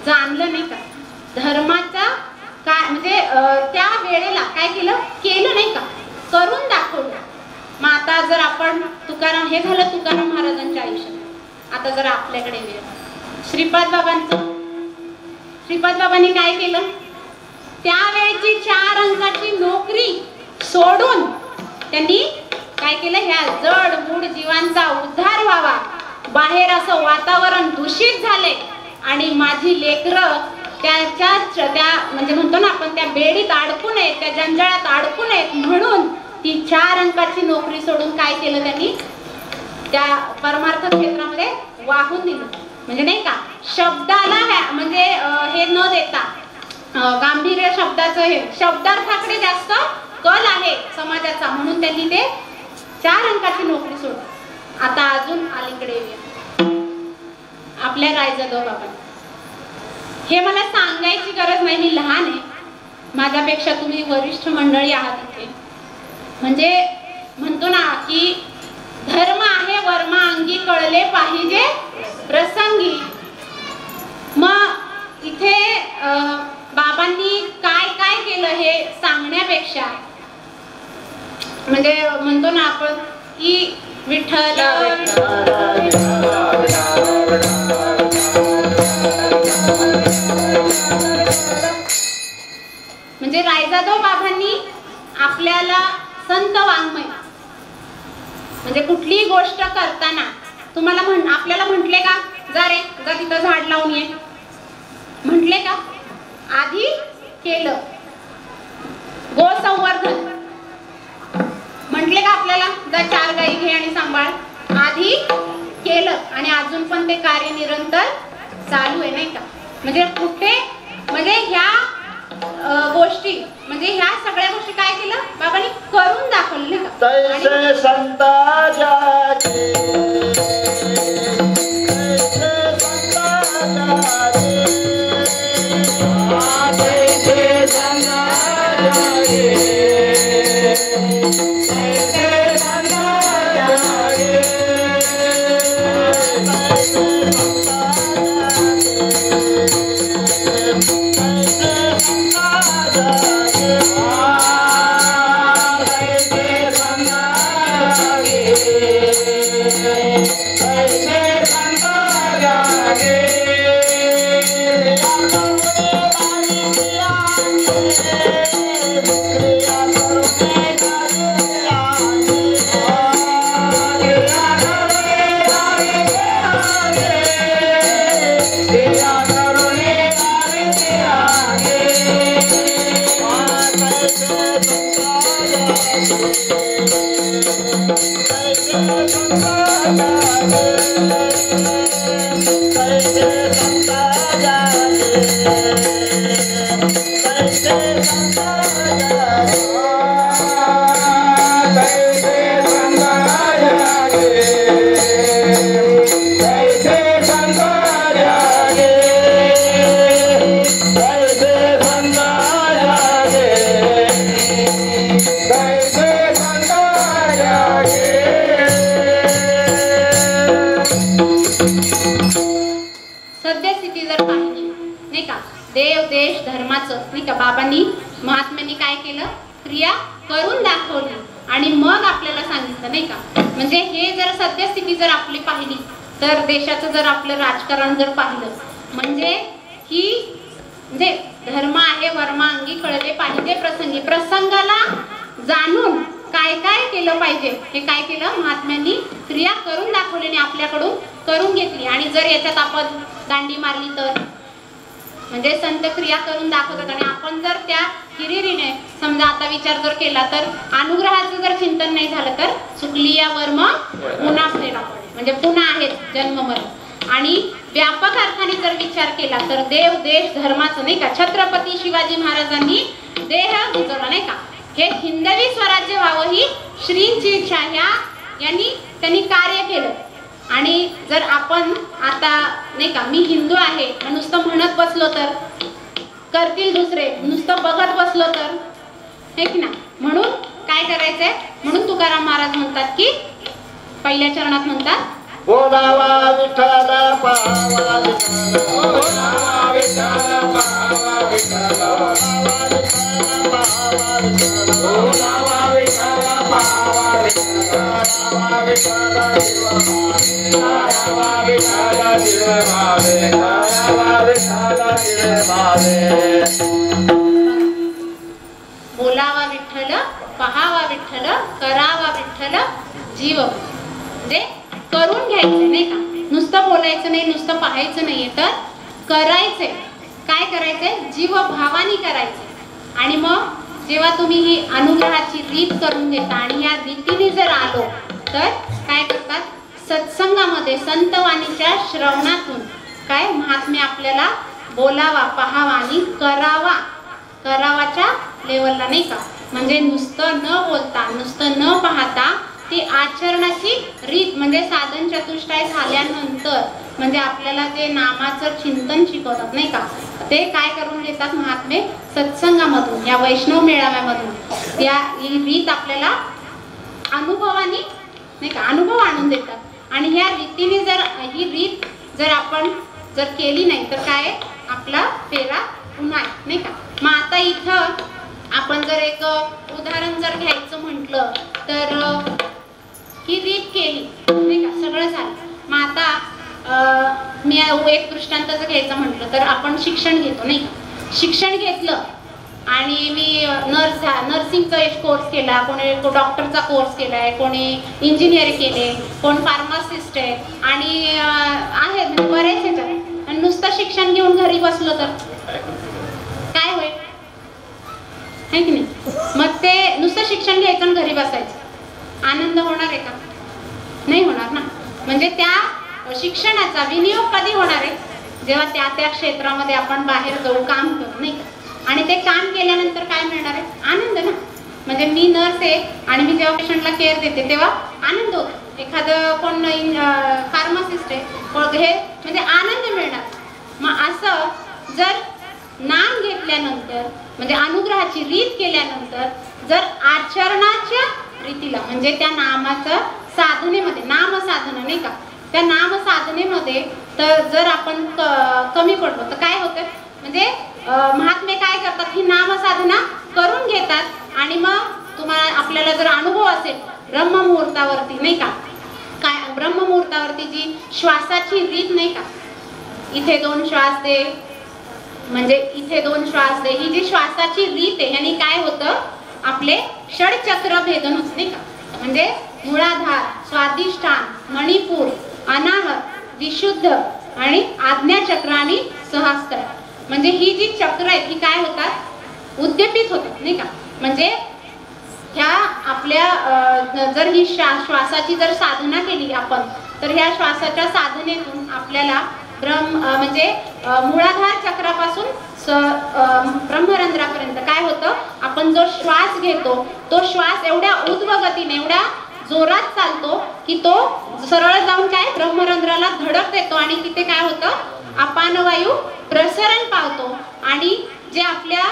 जाणलं नाही का? धर्माचा काय म्हणजे त्या वेळेला काय केलं नाही का? करून दाखवलं. मग आता जर आपण तुकाराम, हे झालं तुकाराम महाराजांच्या आयुष्यात. आता जर आपल्याकडे श्रीपाद बाबांनी काय केलं? त्यावेळची 4 अंकाची नोकरी सोडून त्यांनी काय केलं? ह्या जड मूड जीवांचा उद्धार व्हावा, बाहेर असं वातावरण दूषित झाले आणि माझी लेकरं त्या म्हणजे म्हणतो ना आपण त्या बेडीत अडकू नये, त्या जंजाळात अडकू नयेत म्हणून ती 4 अंकाची नोकरी सोडून काय केलं? त्यांनी त्या परमार्थ क्षेत्रामध्ये वाहून दिलं. म्हणजे नाही का शब्दाला म्हणजे हे न देता गांभीर्य शब्दाचं हे शब्दार्थाकडे जास्त कल आहे समाजाचा, म्हणून त्यांनी ते 4 अंकाची नोकरी सोडली. आता अजून अलीकडे येऊया आपल्या रायजादो बाबा. हे मला सांगायची गरज नाही, मी लहान आहे, माझ्यापेक्षा तुम्ही वरिष्ठ मंडळी आहात इथे. म्हणजे म्हणतो ना की धर्म आहे वर्मा अंगी कळले पाहिजे प्रसंगी. मग इथे बाबांनी काय काय केलं हे सांगण्यापेक्षा म्हणजे म्हणतो ना आपण की विठ्ठल म्हणजे रायजादो बाबांनी आपल्याला संत वाङ्मय म्हणजे कुठलीही गोष्ट करताना तुम्हाला आपल्याला म्हटले का जा रे जा तिथं झाड लावून ये म्हटले का? आधी केलं. गो संवर्धन म्हटले का आपल्याला? जा 4 गाई घे आणि सांभाळ. आधी केलं आणि अजून पण ते कार्य निरंतर चालू आहे नाही का. म्हणजे कुठे म्हणजे ह्या गोष्टी म्हणजे ह्या सगळ्या गोष्टी काय केलं बाबांनी करून दाखवले का. तैसे संता जागे सद्यस्थिती जर पाहिली नाही का, देव देश धर्माचं नाही का, बाबांनी महात्म्यांनी काय केलं, क्रिया करून दाखवली आणि मग आपल्याला सांगितलं नाही का. म्हणजे हे जर सद्यस्थिती जर आपली पाहिली तर देशाचं जर आपलं राजकारण जर पाहिलं म्हणजे ही म्हणजे धर्म आहे वर्मांगी कळले पाहिजे प्रसंगी, प्रसंगाला जाणून काय काय केलं पाहिजे हे काय केलं महात्म्यांनी क्रिया करून दाखवली आणि आपल्याकडून करून घेतली. आणि जर याच्यात आपण दांडी मारली तर म्हणजे संत क्रिया करून दाखवतात आणि आपण जर त्या हिरिरीने समजा आता विचार जर केला तर अनुग्रहाचं जर चिंतन नाही झालं तर चुकली या वर्म पुन्हा फेरा पडे, म्हणजे पुन्हा आहेत जन्म मरण. आणि व्यापक अर्थाने जर विचार केला तर देव देश धर्माचं नाही का, छत्रपती शिवाजी महाराजांनी देह गुजवला नाही का, हे हिंदवी स्वराज्य व्हावं ही श्रींची इच्छा यांनी त्यांनी कार्य केलं. आणि जर आपण आता नाही का मी हिंदू आहे नुसतं म्हणत बसलो तर करतील दुसरे, नुसतं बघत बसलो तर हे की ना. म्हणून काय करायचंय, म्हणून तुकाराम महाराज म्हणतात की पहिल्या चरणात म्हणतात बोलावा विठ्ठल पावा विठ्ठल, बोलावा विठ्ठल पावा विठ्ठल, बोलावा विठ्ठल पावा विठ्ठल, बोलावा विठ्ठल बोलावा विठ्ठल जिरवावे, बोलावा विठ्ठल जिरवावे. बोलावा विठ्ठल पहावा विठ्ठल करावा विठ्ठल जीव, म्हणजे करून घ्यायचं नाही का, नुसतं बोलायचं नाही, नुसतं पाहायचं नाहीये तर करायचंय. काय करायचंय, जीव भावानी करायचंय. आणि मग जेव्हा तुम्ही ही अनुग्रहाची रीत करून घेता आणि या रीतीने जर आलो तर काय करतात, सत्संगामध्ये संतवाणीच्या श्रवणातून काय महात्म्य आपल्याला बोलावा पाहावा आणि करावाच्या लेवलला नाही का, म्हणजे नुसतं न बोलता नुसतं न पाहता ती आचरणाची रीत म्हणजे साधन चतुष्टय झाल्यानंतर म्हणजे आपल्याला ते नामाचं चिंतन शिकवतात नाही का, ते काय करून घेतात महात्मे सत्संगामधून या वैष्णव मेळाव्यामधून या ही रीत आपल्याला अनुभवानी नाही का अनुभव आणून देतात. आणि ह्या रीतीने जर ही रीत जर आपण जर केली नाही तर काय आपला फेरा पुन्हा नाही का. मग आता इथं आपण जर एक उदाहरण जर घ्यायचं म्हटलं तर ही रीत केली नाही का, सगळं झालं. मग आता मी एक दृष्टांत जर घ्यायचं म्हटलं तर आपण शिक्षण घेतो नाही का, शिक्षण घेतलं आणि मी नर्सिंगचा एक कोर्स केला, कोणी डॉक्टरचा कोर्स केलाय, कोणी इंजिनियर केले, कोण फार्मासिस्ट आहे आणि आहेत म्हणजे बरेच ह्याच्यात. आणि नुसतं शिक्षण घेऊन घरी बसलो तर काय होईल है की नाही. मग ते नुसतं शिक्षण घ्यायचं आणि घरी बसायचं, आनंद होणार आहे का, नाही होणार ना. म्हणजे त्या शिक्षणाचा विनियोग कधी होणार आहे, जेव्हा त्या त्या क्षेत्रामध्ये आपण बाहेर जाऊ काम करू नाही का. आणि ते काम केल्यानंतर काय मिळणार आहे, आनंद ना. म्हणजे मी नर्स आहे आणि मी जेव्हा पेशंटला केअर देते तेव्हा आनंद होतो. एखादं कोण फार्मासिस्ट आहे हे म्हणजे आनंद मिळणार. मग असं जर नाम घेतल्यानंतर म्हणजे अनुग्रहाची रीत केल्यानंतर जर आचरणाच्या रीतीला म्हणजे त्या नामाचं साधनेमध्ये नाम साधना नाही का, त्या नाम साधनेमध्ये तर जर आपण कमी पडलो तर काय होतं, म्हणजे महात्मे काय करतात ही नाम साधना करून घेतात आणि मग तुम्हाला आपल्याला जर अनुभव असेल ब्रह्ममुहूर्तावरती नाही का, काय ब्रह्ममुहूर्तावरती जी श्वासाची रीत नाही का, इथे 2 श्वास दे म्हणजे इथे 2 श्वास दे, ही जी श्वासाची रीत आहे ह्यानी काय होतं आपले षडचक्र भेदन होत नाही का. म्हणजे मूळाधार, स्वादिष्ठान, मणिपूर, अनाहत, विशुद्ध आणि आज्ञाचक्र आणि सहस्त्र, म्हणजे ही जी चक्र आहेत ही काय होतात उद्दीपित होतात नाही का. म्हणजे ह्या आपल्या जर ही श्वासाची जर साधना केली आपण तर ह्या श्वासाच्या साधनेतून आपल्याला म्हणजे मूळाधार चक्रापासून ब्रह्मरंध्रापर्यंत आपण जो श्वास घेतो तो श्वास एवढ्या उद्वगतीने एवढ्या जोरात चालतो की तो सरळ जाऊन काय ब्रह्मरंध्राला धडक देतो आणि तिथे काय होतं अपानवायू प्रसरण पावतो आणि जे आपल्या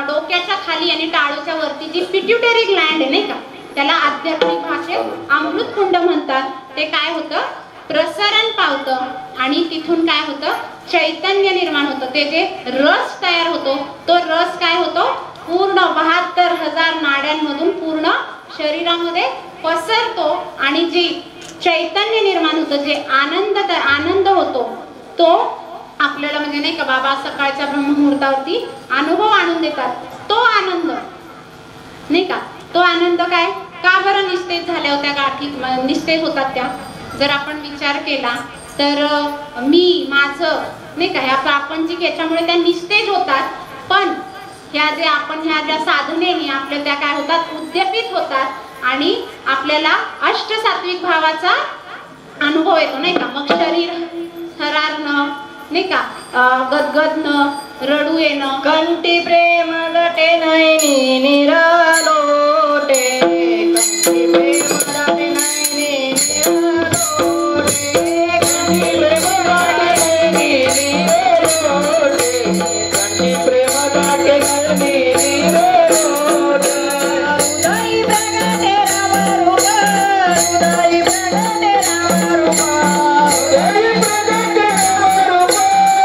डोक्याच्या खाली आणि टाळूच्या वरती जी पिट्युटरी ग्लँड आहे नाही का त्याला आध्यात्मिक भाषेत अमृतकुंड म्हणतात ते काय होतं प्रसरण पावतं आणि तिथून काय होतं चैतन्य निर्माण होतं ते जे रस तयार होतो तो रस काय होतो पूर्ण 72,000 नाड्यांमधून पूर्ण शरीरामध्ये पसरतो आणि जी चैतन्य निर्माण होतं जे आनंद होतो तो आपल्याला म्हणजे नाही का बाबा सकाळच्या ब्रह्ममुहूर्तावरती अनुभव आणून देतात तो आनंद नाही का तो आनंद काय का बरं निस्तेज झाल्या होत्या गाठी निस्तेज होतात त्या जर आपण विचार केला तर मी माझं नाही का ह्या प्रापंचिक याच्यामुळे त्या निस्तेज होतात पण ह्या ज्या साधनेने आपल्या त्या काय होतात उद्दीपित होतात आणि आपल्याला अष्टसात्विक भावाचा अनुभव येतो नाही का मग शरीर थरारणं नाही का गदगदनं रडू येणं कंठी प्रेम लटे नयनी निरालोटे कंठी प्रेम लटे नयनी निरालोटे कंठी प्रेम लटे नयनी निरालोटे कंठी प्रेम लटे नयनी निरालोटे उदय प्रगटे राम रूप उदय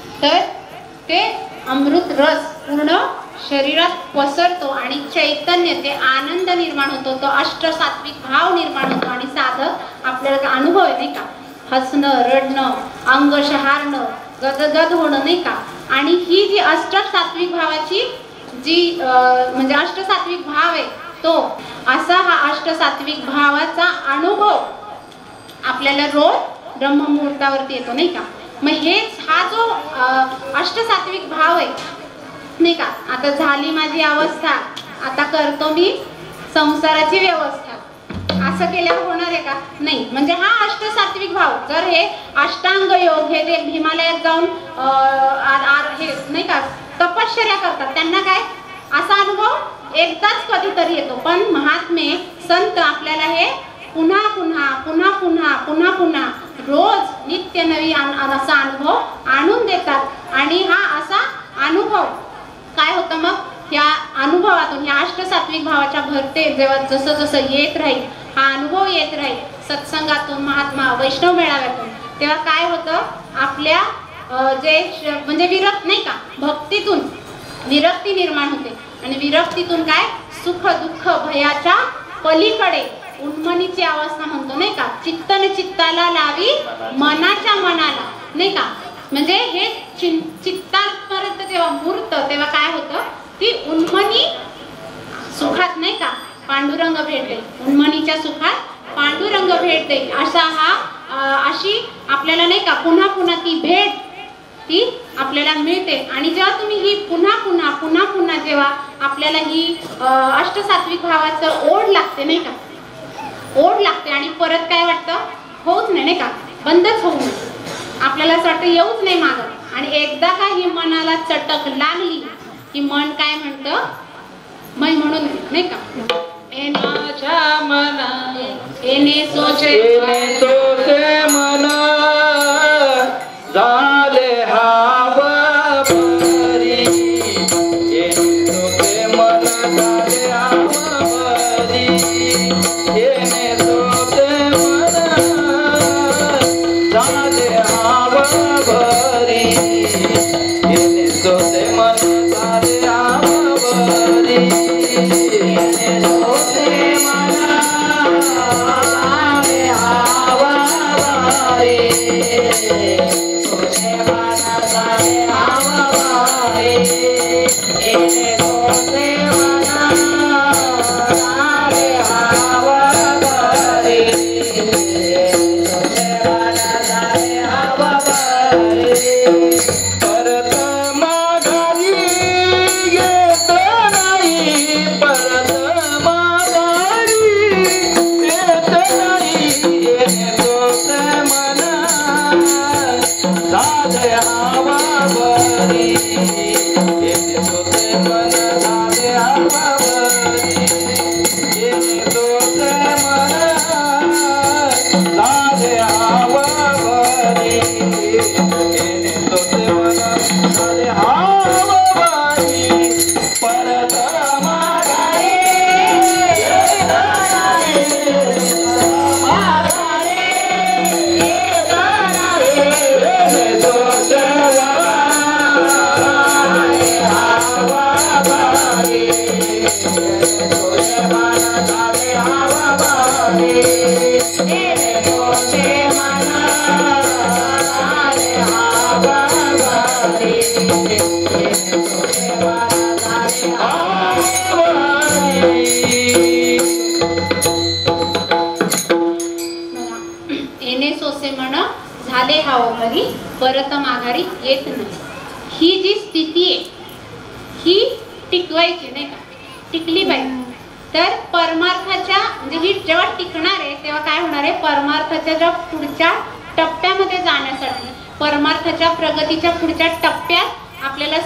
प्रगटे राम रूप उदय प्रगटे शरीरात पसरतो आणि चैतन्य ते आनंद निर्माण होतो तो अष्टसात्विक भाव निर्माण होतो आणि साधक आपल्याला अनुभव आहे नाही का हसणं रडणं अंग शहारणं गदगद होणं नाही का आणि ही जी अष्टसात्विक भावाची जी म्हणजे अष्टसात्विक भाव आहे तो असा हा अष्टसात्विक भावाचा अनुभव आपल्याला रोज ब्रह्ममुहूर्तावरती येतो नाही का मग हेच हा जो अष्टसात्विक भाव आहे नाही का आता झाली माझी अवस्था आता करतो मी संसाराची व्यवस्था असं केल्यावर होणार आहे का नाही म्हणजे हा अष्टसात्विक भाव जर हे अष्टांग योग हे जे हिमालयात जाऊन हे नाही का तपश्चर्या करतात त्यांना काय असा अनुभव एकदाच कधीतरी येतो पण महात्मे संत आपल्याला हे पुन्हा पुन्हा पुन्हा पुन्हा पुन्हा पुन्हा रोज नित्य नवी असा अनुभव आणून देतात आणि हा असा अनुभव काय होतं मग या अनुभवातून या अष्टसात्विक भावाच्या भरते जेव्हा जसं जसं येत राहील हा अनुभव येत राहील सत्संगातून महात्मा वैष्णव मेळाव्यातून तेव्हा काय होतं आपल्या जे म्हणजे विरक्त नाही का भक्तीतून विरक्ती निर्माण होते आणि विरक्तीतून काय सुख दुःख भयाच्या पलीकडे उन्मनीची अवस्था म्हणतो नाही का चित्तन चित्ताला लावी मनाच्या मनाला नाही का म्हणजे हे चित्तापर्यंत जेव्हा मूर्त तेव्हा काय होतं ती उन्मनी सुखात नाही का पांडुरंग भेट देईल उन्मनीच्या सुखात पांडुरंग भेट देईल असा हा अशी आपल्याला नाही का पुन्हा पुन्हा ती भेट ती आपल्याला मिळते आणि जेव्हा तुम्ही ही पुन्हा पुन्हा पुन्हा पुन्हा जेव्हा आपल्याला ही अष्टसात्विक भावाचं ओढ लागते नाही का ओढ लागते आणि परत काय वाटतं होऊच नाही का बंदच होऊ नये आपल्याला असं वाटतं येऊच नाही मागत आणि एकदा का ही मनाला चटक लागली की मन काय म्हणतं मै म्हणून नाही का माझ्या मना एने सोचे मना झाले हाव परी येणे मन झाले हाव परी येणे मन झाले हाव परी येणे मन झाले हाव परी येणे मन झाले हाव परी येणे सोसे म्हण झाले हाव घरी परत माघारी येत नाही. ही जी स्थिती आहे ही टिकवायची नाही का, टिकली पाहिजे. तर परमार्थाच्या म्हणजे ही जेव्हा टिकणार आहे तेव्हा काय होणार आहे, परमार्थाच्या ज्या पुढच्या टप्प्यामध्ये जाण्यासाठी, परमार्थाच्या प्रगतीच्या पुढच्या टप्प्यात आपल्याला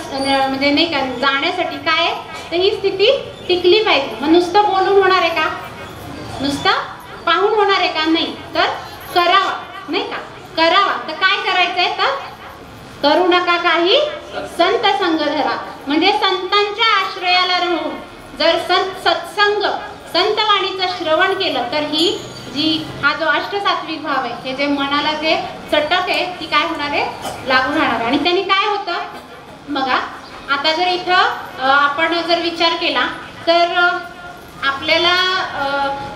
म्हणजे नाही का जाण्यासाठी काय आहे, तर ही स्थिती टिकली पाहिजे. मग नुसतं बोलून होणार आहे का, नुसतं पाहून होणार आहे का, नाही. तर करावा नाही का, करावा. तर काय करायचंय, तर करू नका काही संत संग धरा. म्हणजे संतांच्या आश्रयाला राहून जर सत्संग संतवाणीचं श्रवण केलं तर ही जी हा जो अष्टसात्विक भाव आहे, हे जे मनाला जे चटक आहे ती काय होणार आहे, लागून राहणार. आणि त्यांनी काय होतं बघा, आता जर इथं आपण जर विचार केला तर आपल्याला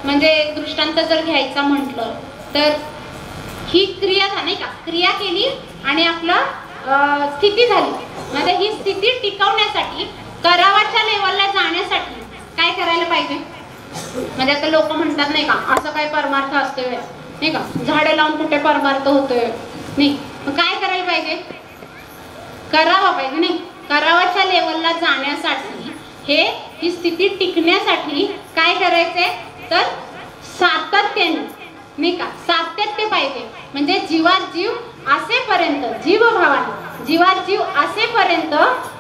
म्हणजे दृष्टांत जर घ्यायचा म्हटलं तर ही क्रिया नाही का, क्रिया केली आणि आपलं स्थिती झाली. म्हणजे ही स्थिती टिकवण्यासाठी करावाच्या लेवलला जाण्यासाठी काय करायला पाहिजे. म्हणजे आता लोक म्हणतात नाही का, असं काय परमार्थ असतोय नाही का, झाडं लावून कुठे परमार्थ होतोय नाही. मग काय करायला पाहिजे, करावा पाहिजे नाही. करावाच्या लेवलला जाण्यासाठी ही स्थिती टिकण्यासाठी काय करायचंय, तर सातत्याने नाही का, सातत्य पाहिजे. म्हणजे जीवात जीव असेपर्यंत, जीवभावाने जीवात जीव असेपर्यंत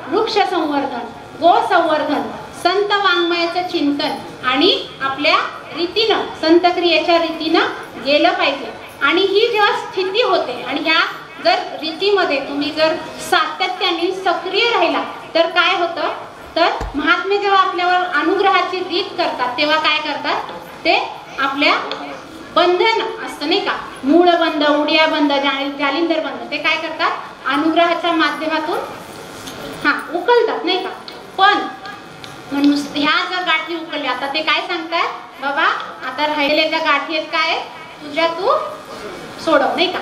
वृक्ष संवर्धन, गो संवर्धन, संत वाङ्मयाचं चिंतन आणि आपल्या रीतीनं संत क्रियेच्या रीतीनं गेलं पाहिजे. आणि ही जेव्हा स्थिती होते आणि ह्या जर रीतीमध्ये तुम्ही जर सातत्याने सक्रिय राहिला तर काय होतं, तर महात्मे जेव्हा आपल्यावर अनुग्रहाची रीत करतात तेव्हा काय करतात, ते आपल्या बंधन असतं नाही का, मूळ बंध, उडिया बंध, जालिंदर बंध, ते काय करतात अनुग्रहाच्या माध्यमातून उकलतात नाही का. पण ह्या जर गाठी उकलल्या, आता ते काय सांगतात, बाबा आता राहिलेल्या ज्या गाठी आहेत काय, तुझ्या तू सोडव नाही का,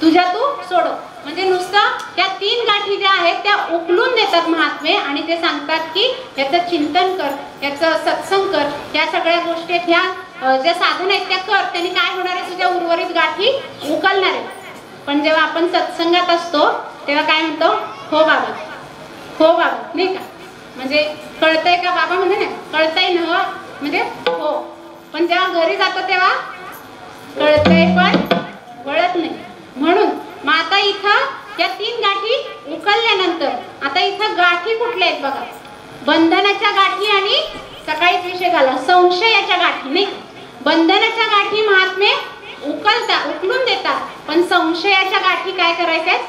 तुझ्या तू सोडव. म्हणजे नुसतं त्या 3 गाठी ज्या आहेत त्या उकलून देतात महात्मे आणि ते सांगतात की याचं चिंतन कर, याचं सत्संग कर, या सगळ्या गोष्टी ह्या ज्या साधन आहेत त्या कर. त्यांनी काय होणार आहे, तुझ्या उर्वरित गाठी उकलणार आहे. पण जेव्हा आपण सत्संगात असतो तेव्हा काय म्हणतो, हो बाबा, हो बाबा नाही का. म्हणजे कळतंय का बाबा, म्हणजे नाही कळतंय ना, म्हणजे हो. पण जेव्हा घरी जातो तेव्हा कळतंय पण वळत नाही. म्हणून मग आता इथं या 3 गाठी उकलल्यानंतर आता इथं गाठी कुठल्या आहेत बघा, बंधनाच्या गाठी आणि सकाळीच विषय झाला संशयाच्या गाठी नाही. बंधनाच्या गाठी महात्मे उकलून देतात, पण संशयाच्या गाठी काय करायच्या आहेत,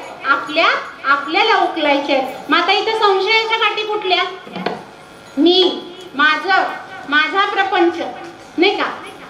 आपल्याला उकलायच्या आहेत. मग आता इथं संशयाच्या गाठी कुठल्या, मी, माझा प्रपंच नाही का.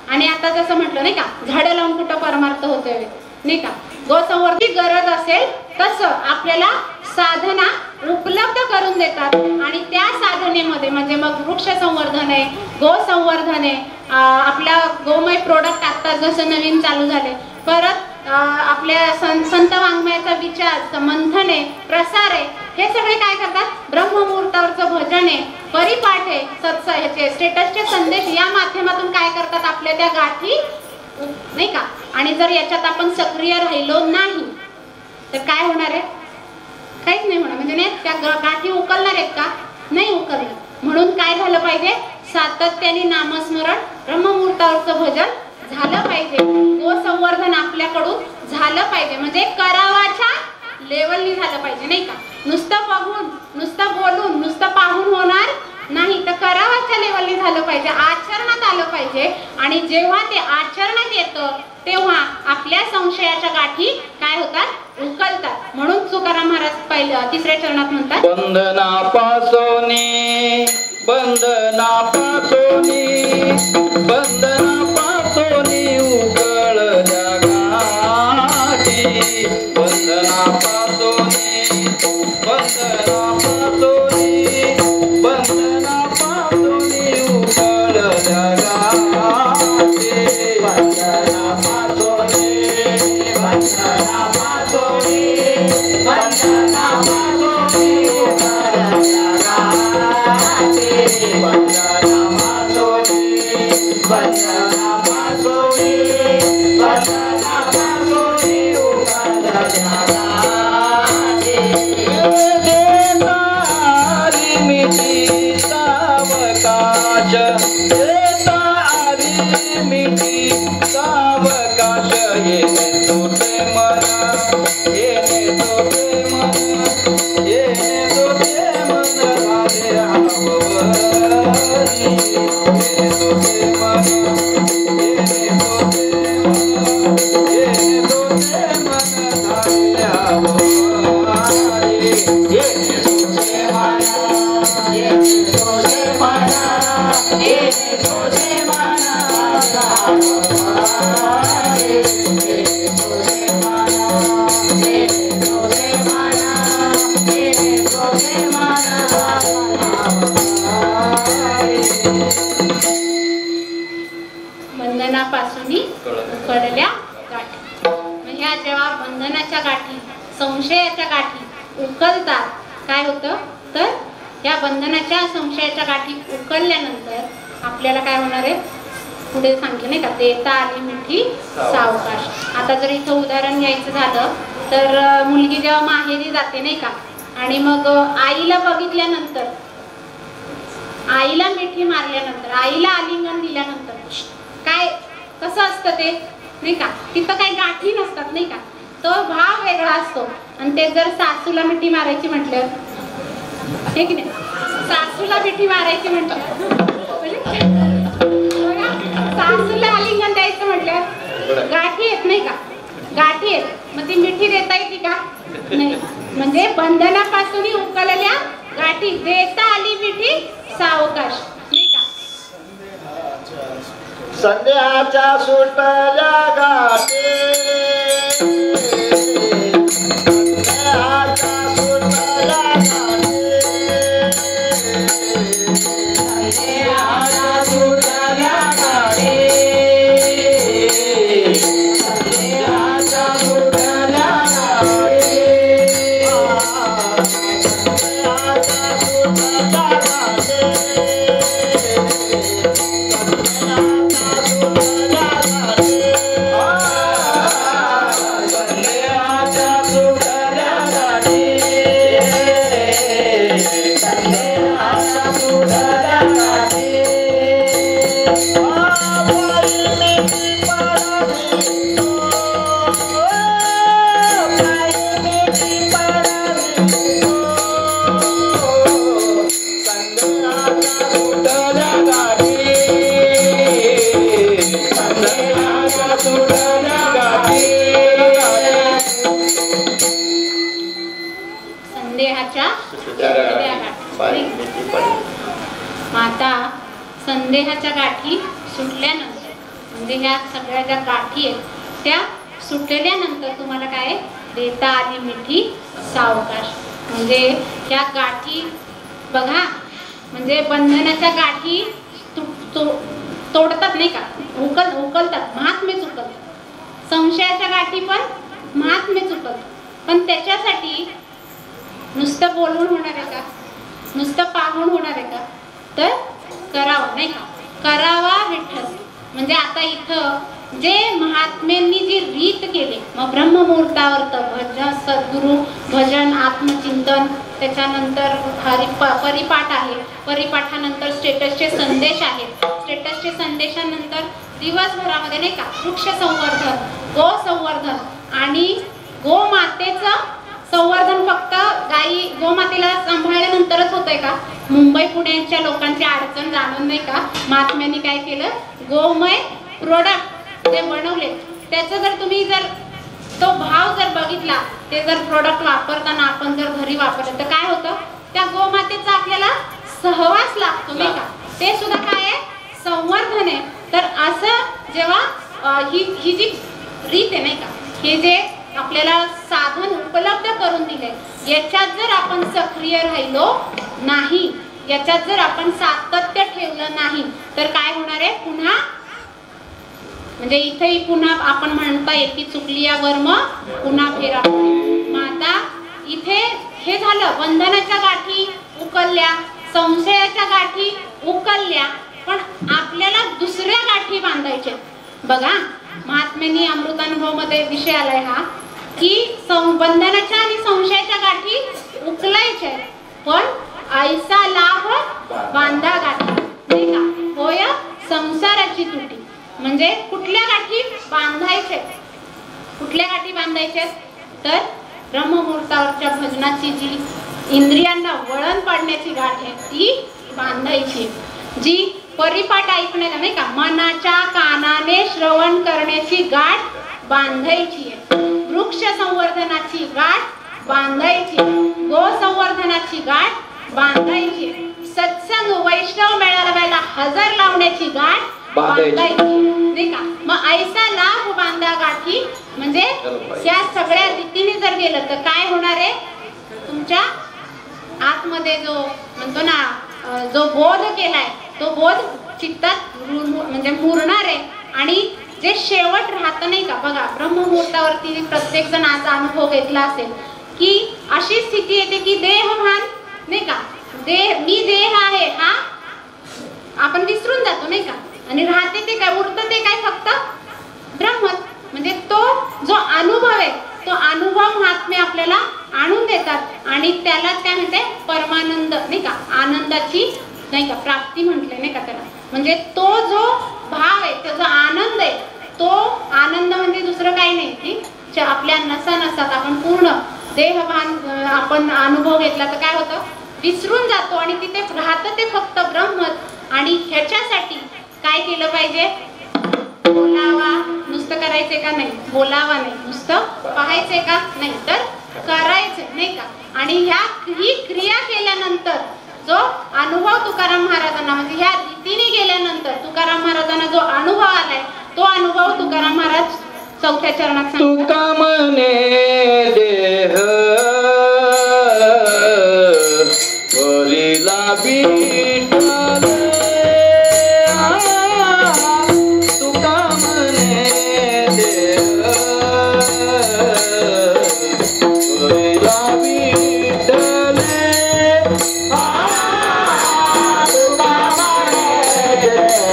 आणि आता जसं म्हटलं नाही का, झाडं लावून कुठं परमार्थ होतोय नाही का, गोसंवर्धन गरज असेल तसं आपल्याला साधना उपलब्ध करून देतात. आणि त्या साधनेमध्ये म्हणजे मग वृक्ष संवर्धन आहे, गो संवर्धन आहे, आपला गोमय प्रोडक्ट आता जसं नवीन चालू झाले, परत आपल्या संत वाङ्मयाचा विचार मंथन आहे, प्रसार आहे, हे सगळे काय करतात? ब्रह्ममुहूर्तावरचं भजन आहे, परिपाठ आहे, ह्याचे स्टेटसचे संदेश या माध्यमातून काय करतात? आपल्या त्या गाठी नाही का. आणि जर याच्यात आपण सक्रिय राहिलो नाही तर काय होणार आहे? काहीच नाही होणार. म्हणजे नाही त्या गाठी उकलणार आहेत का? नाही उकलणार. म्हणून काय झालं पाहिजे? सातत्याने नामस्मरण, ब्रह्ममुहूर्तावरचं भजन झालं पाहिजे, गोसंवर्धन आपल्याकडून झालं पाहिजे. म्हणजे करावाच्या लेवलनी झालं पाहिजे नाही का. नुसतं बघून, नुसतं बोलून, नुसतं पाहून होणार नाही, तर करावाच्या लेवलनी झालं पाहिजे, आचरणात आलं पाहिजे. आणि जेव्हा ते आचरणात येतं तेव्हा आपल्या संशयाच्या गाठी काय होतात? उकलतात. म्हणून तुकाराम महाराज पहिल्या तिसऱ्या चरणात म्हणतात, बंधनापासोनी उकळल्या गाठी, बंधनापासोनी उकळल्या बंधनापासून उकळल्या गाठी. ह्या जेव्हा बंधनाच्या गाठी, संशयाच्या गाठी उकलतात, काय होतं? तर या बंधनाच्या संशयाच्या गाठी उकलल्यानंतर आपल्याला काय होणार आहे? पुढे सांगितलं नाही का, देता आली मिठी सावकाश. आता जर इथं उदाहरण घ्यायचं झालं तर मुलगी जेव्हा माहेरी जाते नाही का, आणि मग आईला बघितल्यानंतर, आईला मिठी मारल्यानंतर, आईला आलिंगन दिल्यानंतर काय कसं असतं ते नाही का, तिथं काही गाठी नसतात नाही का, तो भाव वेगळा असतो. आणि ते जर सासूला मिठी मारायची म्हटलं, हे की नाही, सासूला मिठी मारायची म्हटलं, सासूला आलिंगन द्यायचं म्हटलं, गाठी येत नाही का, गाठी येत, मग ती मिठी देता येते का? नाही. म्हणजे बंधनापासून उकलल्या गाठी, देता आली मिठी सावकाश नाही का. संध्याच्या सुटल्या गाठी, आता संदेहाच्या गाठी सुटल्यानंतर, म्हणजे ह्या सगळ्या ज्या गाठी आहेत त्या सुटल्यानंतर तुम्हाला काय देता आली मिठी सावकाश. म्हणजे ह्या गाठी बघा, म्हणजे बंधनाच्या गाठी तोडतात नाही का, उकलतात, महात्मेच उकलतात. संशयाच्या गाठी पण महात्मेच उकलतात. पण त्याच्यासाठी नुसतं बोलून होणार आहे का? नुसतं पाहून होणार आहे का? तर करावं, नाही का? करावा विठ्ठल. म्हणजे आता इथं जे महात्म्यांनी जी रीत केली, मग ब्रह्ममुहूर्तावर तर भजन, सद्गुरु भजन, आत्मचिंतन, त्याच्यानंतर परिपाठ आहे, परिपाठानंतर स्टेटसचे संदेश आहेत, स्टेटसचे संदेशानंतर दिवसभरामध्ये नाही का वृक्ष संवर्धन, गो संवर्धन आणि गोमातेचं संवर्धन फक्त गाई गोमातेला सांभाळल्यानंतरच होतंय का? मुंबई पुण्याच्या लोकांची अडचण जाणून नाही का महात्म्यांनी काय केलं, गोमय प्रोडक्ट जे बनवले त्याचं जर तुम्ही जर तो भाव जर बघितला, ते जर प्रोडक्ट वापरताना आपण जर घरी वापरलं तर काय होतं, त्या गोमातेचा आपल्याला सहवास लागतो नाही का? ते सुद्धा काय आहे, संवर्धन आहे. तर असं जेव्हा ही जी रीत आहे नाही का, हे जे आपल्याला साधन उपलब्ध करून दिले, याच्यात जर आपण सक्रिय राहिलो नाही, याच्यात जर आपण सातत्य ठेवलं नाही तर काय होणार आहे, पुन्हा म्हणजे इथेही पुन्हा आपण म्हणता येते चुकली या वर्म पुन्हा फेरा. मग आता इथे हे झालं, बंधनाच्या गाठी उकलल्या, संशयाच्या गाठी उकलल्या, पण आपल्याला दुसऱ्या गाठी बांधायच्या. बघा महात्म्यांनी अमृतानुभव मध्ये विषय आलाय हा की बंधनाच्या आणि संशयाच्या गाठी उकलायच्या, पण ऐसा लाभ बांधा गाठी नाही का, होय संसाराची तुटी. म्हणजे कुठल्या गाठी बांधायच्या, कुठल्या गाठी बांधायच्या, तर ब्रह्ममुहूर्तावरच्या भजनाची जी इंद्रियांना वळण पाडण्याची गाठ आहे ती बांधायची, जी परिपाठ ऐकण्याला नाही का मनाच्या कानाने श्रवण करण्याची गाठ बांधायची आहे, वृक्ष संवर्धनाची गाठ बांधायची, गो संवर्धनाची गाठ बांधायची, सत्संग वैष्णव मेळाव्याला हजर लावण्याची गाठ बांधायची नाही का. मग ऐसा लाभ बांधा गाठी, म्हणजे या सगळ्या रीतीने जर गेलं तर काय होणार आहे, तुमच्या आतमध्ये जो म्हणतो ना जो बोध केलाय तो बोध चित्तात म्हणजे मुरणार आहे. आणि जे शेवट राहतं नाही का, बघा ब्रह्ममुहूर्तावरती प्रत्येक जण आज अनुभव घेतला असेल की अशी स्थिती येते की देहभान नाही का, मी देह आहे हा आपण विसरून जातो नाही का, आणि राहते ते काय, उरतं ते काय, फक्त ब्रह्मच. म्हणजे तो जो अनुभव आहे तो अनुभव महात्मे आपल्याला आणून देतात आणि त्यालाच काय म्हणते, परमानंद नाही का, आनंदाची नाही का प्राप्ती म्हटले नाही का त्याला. म्हणजे तो जो भाव आहे, तो जो आनंद आहे, तो आनंद म्हणजे दुसरं काही नाही की आपल्या नसा नसात आपण पूर्ण देहभान आपण अनुभव घेतला तर काय होतं, विसरून जातो आणि तिथे राहतं ते फक्त ब्रह्मच. आणि ह्याच्यासाठी काय केलं पाहिजे, बोलावा, नुसतं करायचंय का नाही, बोलावा नाही, नुसतं पाहायचंय का नाही, तर करायचं नाही का. आणि ही क्रिया केल्यानंतर जो अनुभव तुकाराम महाराजांना म्हणजे ह्या रीतीने गेल्यानंतर तुकाराम महाराजांना जो अनुभव आलाय तो अनुभव तुकाराम महाराज चौथ्या चरणात तुका मने देह वरिला विठ्ठल, तुका मने देह वरिला विठ्ठल, तुका मने देह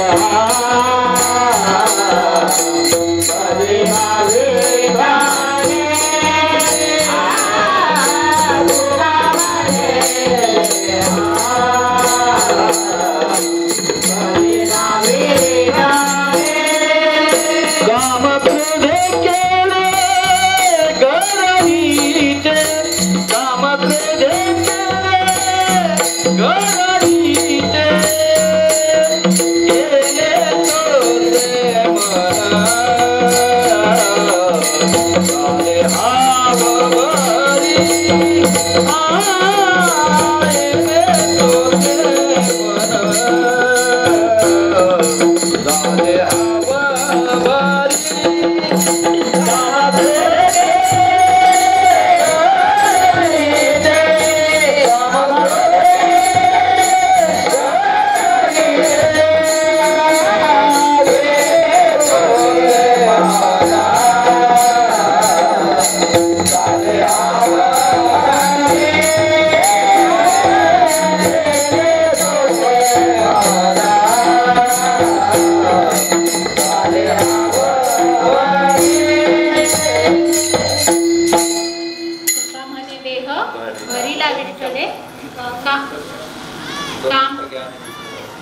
काम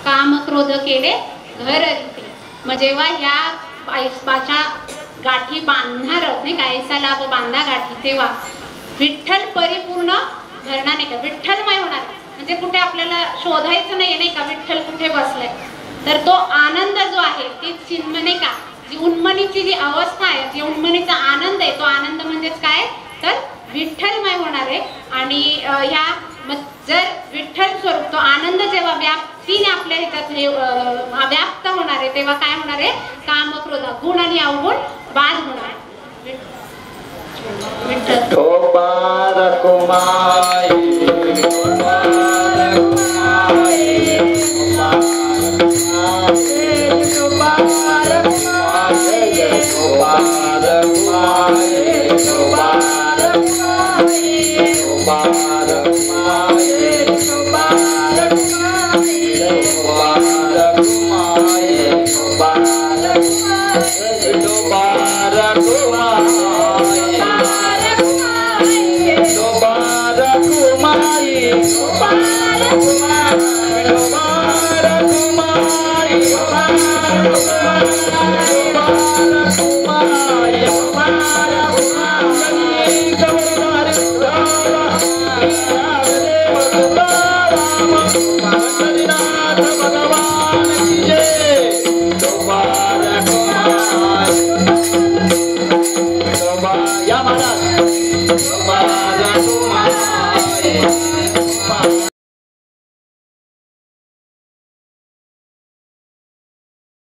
काम क्रोध केले घर रीते. मग जेव्हा ह्या ऐसाच्या गाठी बांधणार नाही का, ऐसाला बांधा गाठी, तेव्हा विठ्ठल परिपूर्ण धरणार नाही का, विठ्ठलमय होणार. म्हणजे कुठे आपल्याला शोधायचं नाही का विठ्ठल कुठे बसलाय, तर तो आनंद जो आहे ती चिन्ह नाही का, जी उन्मनीची जी अवस्था आहे, जी उन्मनीचा आनंद आहे, तो आनंद म्हणजेच काय तर विठ्ठलमय होणार आहे. आणि ह्या जर विठ्ठल स्वरूप तो आनंद जेव्हा व्याप्तीने आपल्या ह्याच्यात व्याप्त होणार आहे, तेव्हा काय होणार आहे, काम क्रोध गुण आणि अवगुण बाद होणार. विठ्ठल तो पार कुमाई